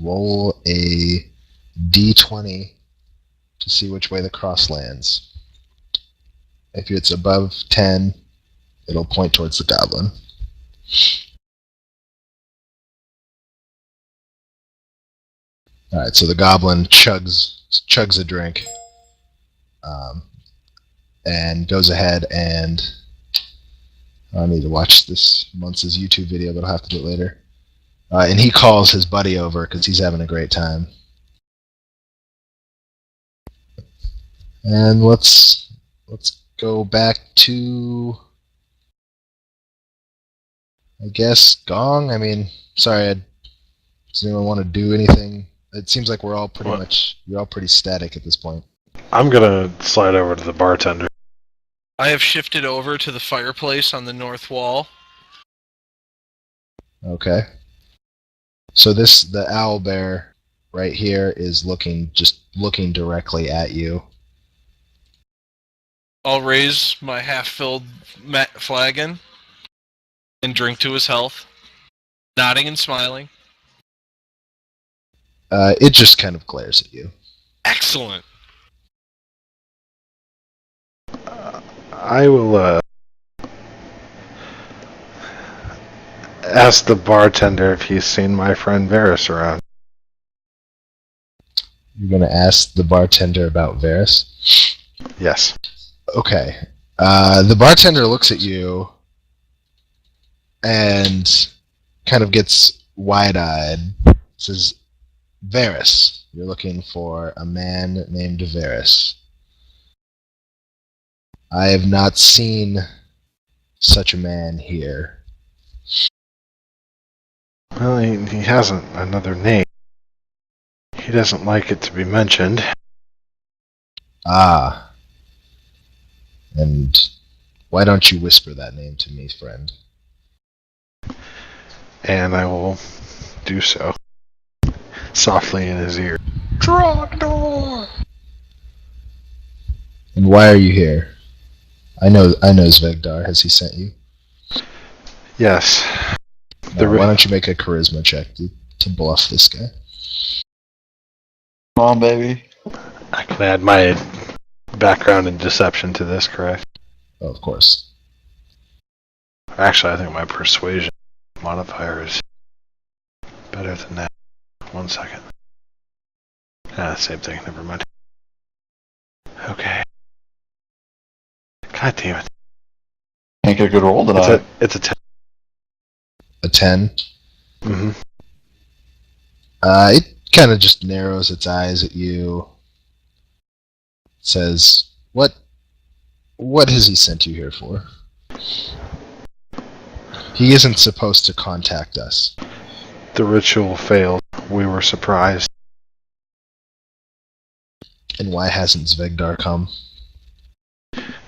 roll a d20 to see which way the cross lands. If it's above 10, it'll point towards the goblin. All right, so the goblin chugs a drink, and goes ahead and I need to watch this Muntz's YouTube video, but I'll have to do it later. And he calls his buddy over because he's having a great time. And let's go back to, I guess, Gong. I mean, sorry, does anyone want to do anything? It seems like we're all pretty static at this point. I'm gonna slide over to the bartender. I have shifted over to the fireplace on the north wall. Okay. So the owl bear right here is looking directly at you. I'll raise my half-filled flagon and drink to his health, nodding and smiling. It just kind of glares at you. Excellent. I will ask the bartender if he's seen my friend Varys around. You're going to ask the bartender about Varys? Yes. Okay. The bartender looks at you and kind of gets wide-eyed. Says, Varys, you're looking for a man named Varys. I have not seen such a man here. Well, he hasn't another name. He doesn't like it to be mentioned. Ah. And why don't you whisper that name to me, friend? And I will do so. Softly in his ear. Trogdor! And why are you here? I know Zvegdar. Has he sent you? Yes. Why don't you make a charisma check to bluff this guy? Come on, baby. I can add my background in deception to this, correct? Oh, of course. Actually, I think my persuasion modifier is better than that. 1 second. Same thing. Never mind. Okay. God damn it. Can't get a good roll tonight. It's a 10. A 10? Mm-hmm. It kind of just narrows its eyes at you. Says, What has he sent you here for? He isn't supposed to contact us. The ritual failed. We were surprised. And why hasn't Zvegdar come?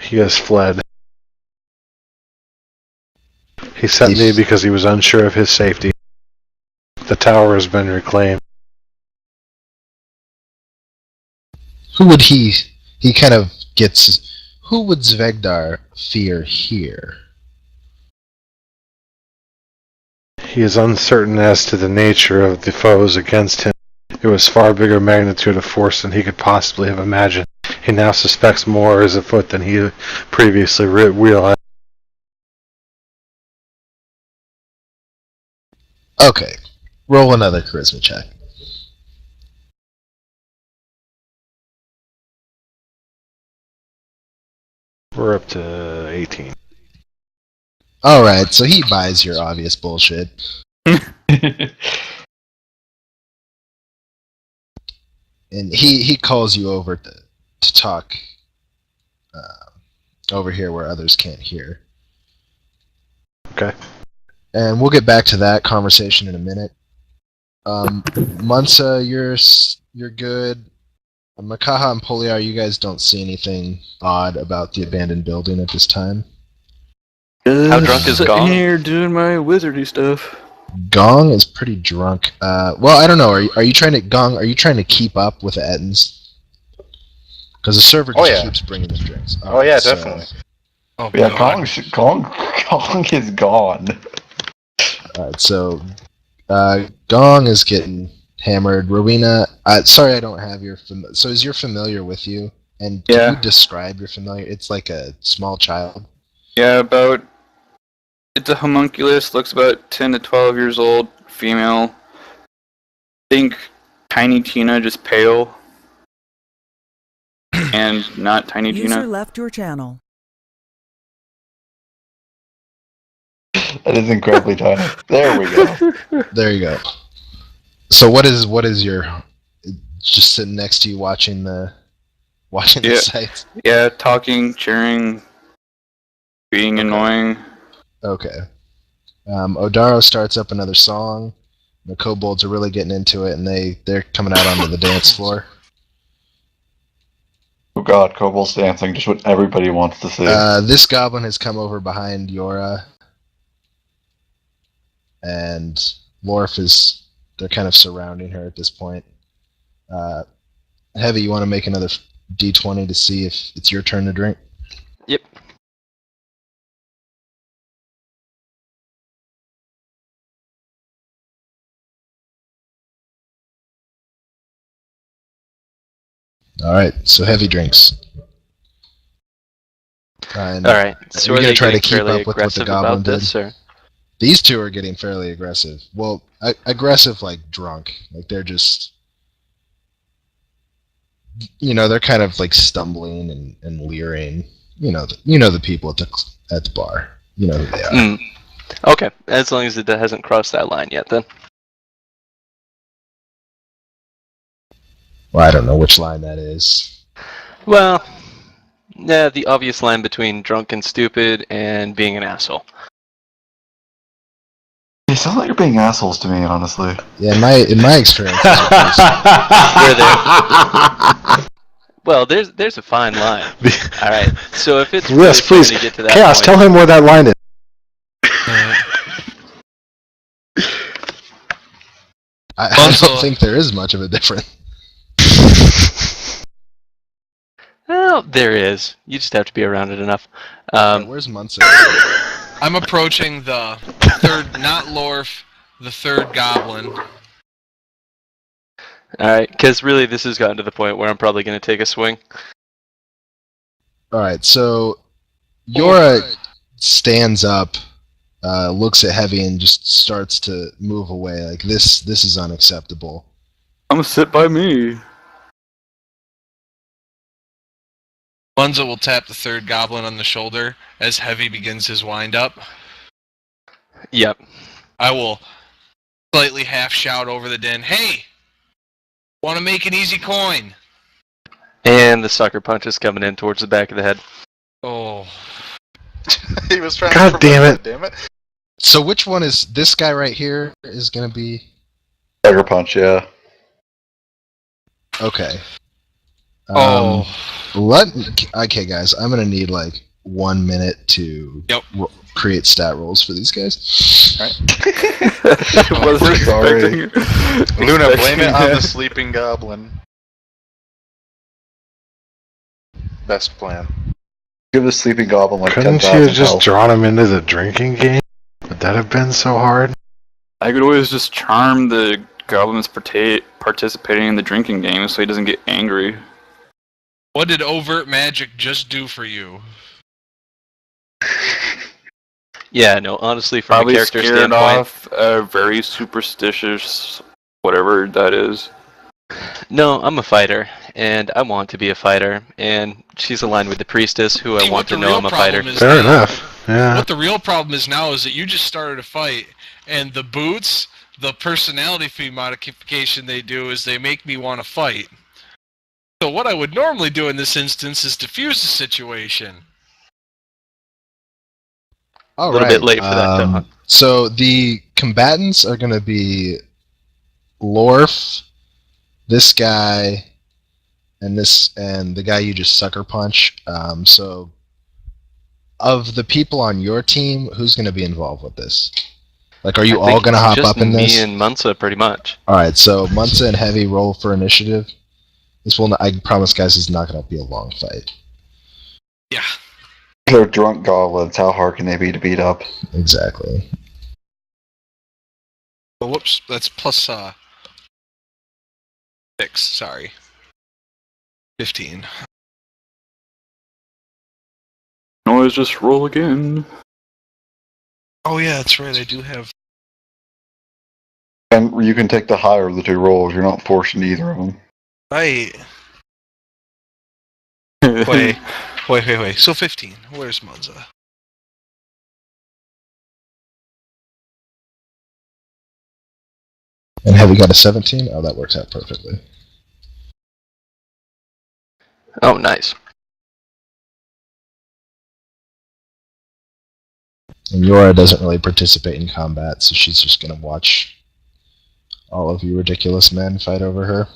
He has fled. He sent me because he was unsure of his safety. The tower has been reclaimed. Who would he kind of gets, who would Zvegdar fear here? He is uncertain as to the nature of the foes against him. It was far bigger magnitude of force than he could possibly have imagined. He now suspects more is afoot than he previously realized. Okay, roll another charisma check. We're up to 18. Alright, so he buys your obvious bullshit. And he calls you over to talk over here where others can't hear. Okay. And we'll get back to that conversation in a minute. Munsa, you're good. Makaha and Poliar, you guys don't see anything odd about the abandoned building at this time. How drunk is Sitting Gong? here doing my wizardy stuff. Gong is pretty drunk. Well, I don't know. Are you trying to Gong? Are you trying to keep up with the Ettins? Because the server just keeps bringing the drinks. Oh yeah, definitely. Oh, Yeah, God. Kong is gone. Alright, so Gong is getting hammered. Rowena, sorry I don't have your so is your familiar with you? And can Yeah. you describe your familiar? It's like a small child. Yeah, about It's a homunculus, looks about 10 to 12 years old, female. Think Tiny Tina, just pale. And not Tiny User Tina. left your channel. That is incredibly tiny. There we go. There you go. So what is your just sitting next to you watching the Yeah. sights? Yeah, talking, cheering, being annoying. Okay. Odaro starts up another song. The kobolds are really getting into it, and they're coming out onto the dance floor. Oh god, kobolds dancing, just what everybody wants to see. This goblin has come over behind Yora, and Lorf they're kind of surrounding her at this point. Heavy, you want to make another D20 to see if it's your turn to drink? Yep. All right, so Heavy drinks. And All right. So are you are gonna they try to getting keep fairly up with what the aggressive goblin about this, did? or? These two are getting fairly aggressive. Well, aggressive like drunk. Like they're just, they're kind of like stumbling and leering. You know the people at the bar. You know who they are. Mm. Okay, as long as it hasn't crossed that line yet, then. Well, I don't know which line that is. Well, yeah, the obvious line between drunk and stupid and being an asshole. They sound like you're being assholes to me, honestly. Yeah, in my experience. Well, there's a fine line. All right, so if it's Yes, really please. starting to get to that Chaos, point, tell him where that line is. I don't think there is much of a difference. well, there is. You just have to be around it enough. Where's Munson? I'm approaching the third, not Lorf, the third goblin. All right, because really, this has gotten to the point where I'm probably going to take a swing. All right, so Yora stands up, looks at Heavy, and just starts to move away. Like this is unacceptable. I'm gonna sit by me. Bunza will tap the third goblin on the shoulder as Heavy begins his wind-up. Yep. I will slightly half shout over the din, "Hey! Want to make an easy coin?" And the sucker punch is coming in towards the back of the head. Oh. He was trying God to damn prevent it. Damn it. So which one is this guy right here is going to be? Sucker punch, yeah. Okay. Oh. Okay, guys, I'm going to need like 1 minute to create stat rolls for these guys. Wasn't Sorry. expecting. Luna, blame it on the sleeping goblin. Best plan. Give the sleeping goblin like Couldn't 10,000 you have just health. drawn him into the drinking game? Would that have been so hard? I could always just charm the goblins participating in the drinking game so he doesn't get angry. What did overt magic just do for you? Yeah, no, honestly, from Probably a character scared standpoint, off a very superstitious, whatever that is. no, I'm a fighter, and I want to be a fighter, and she's aligned with the priestess, who I See, want what to the know real I'm a fighter. problem is Fair now- enough. Yeah. What the real problem is now is that you just started a fight, and the boots, the personality fee modification they do is they make me want to fight. So what I would normally do in this instance is diffuse the situation. All A little bit late for that, though, huh? So the combatants are going to be Lorf, this guy, and the guy you just sucker punch. So of the people on your team, who's going to be involved with this? Like, are you I all think going to hop just up in this? me and Munsa, pretty much. All right, so Munsa and Heavy roll for initiative. This will not, I promise, guys, this is not going to be a long fight. Yeah. They're drunk goblins. How hard can they be to beat up? Exactly. Oh, whoops, that's plus 6, sorry. 15. Always just roll again. Oh yeah, that's right. I do have. And you can take the higher of the two rolls. You're not forced into either of them. Right. Wait. So 15. Where's Monza? And have you got a 17? Oh, that works out perfectly. Oh, nice. And Yora doesn't really participate in combat, so she's just going to watch all of you ridiculous men fight over her.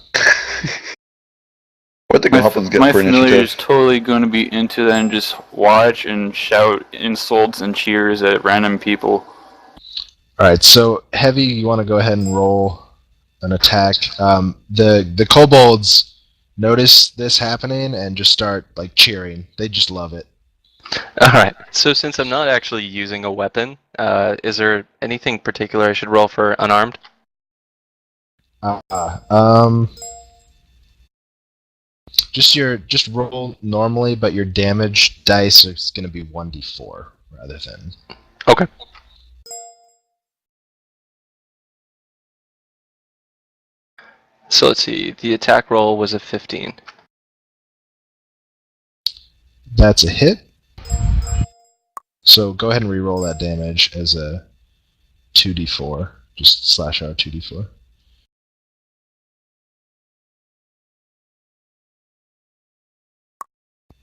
What the goblins get My for familiar initiative? is totally going to be into that and just watch and shout insults and cheers at random people. Alright, so Heavy, you want to go ahead and roll an attack. The kobolds notice this happening and just start like cheering. They just love it. Alright, so since I'm not actually using a weapon, is there anything particular I should roll for unarmed? Just roll normally, but your damage dice is going to be 1d4 rather than. Okay. So let's see, the attack roll was a 15. That's a hit. So go ahead and re-roll that damage as a 2d4. Just slash R 2d4.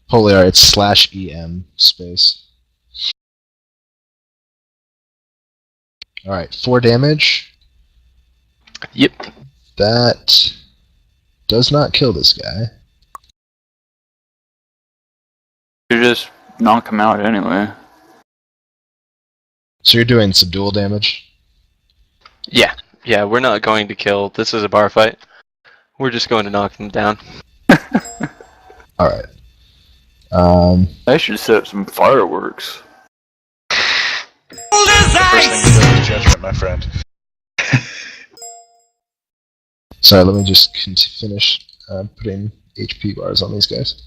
Holy R, it's slash EM space. Alright, 4 damage. Yep. That does not kill this guy. You just knock him out anyway. So you're doing subdual damage? Yeah, we're not going to kill. This is a bar fight. We're just going to knock them down. Alright. I should set up some fireworks. The first thing to do is judgment, my friend. Sorry, let me just finish putting HP bars on these guys.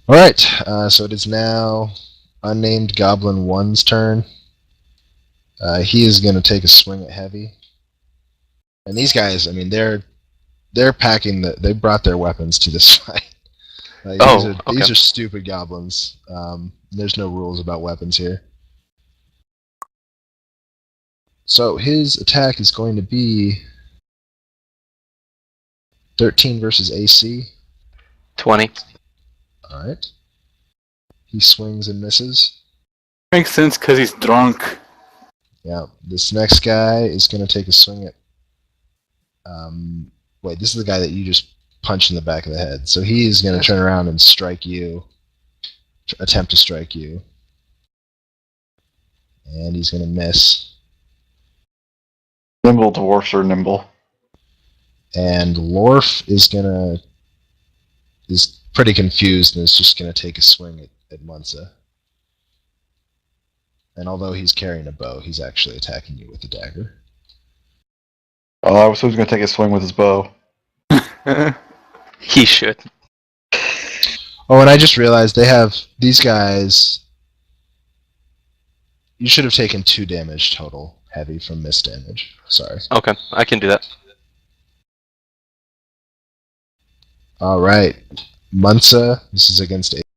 Alright, so it is now unnamed Goblin 1's turn. He is going to take a swing at Heavy. And these guys, I mean, they're packing they brought their weapons to this fight. These are stupid goblins. There's no rules about weapons here. So his attack is going to be 13 versus AC. 20. Alright. He swings and misses. Makes sense because he's drunk. Yeah, this next guy is going to take a swing at... wait, this is the guy that you just punched in the back of the head. So he's going to turn around and strike you. Attempt to strike you. And he's going to miss. Nimble dwarfs are nimble. And Lorf is pretty confused and is just going to take a swing at Munza. And although he's carrying a bow, he's actually attacking you with a dagger. Oh, I was going to take a swing with his bow. He should. Oh, and I just realized they have these guys. You should have taken 2 damage total, Heavy, from miss damage. Sorry. Okay, I can do that. Alright. Munza, this is against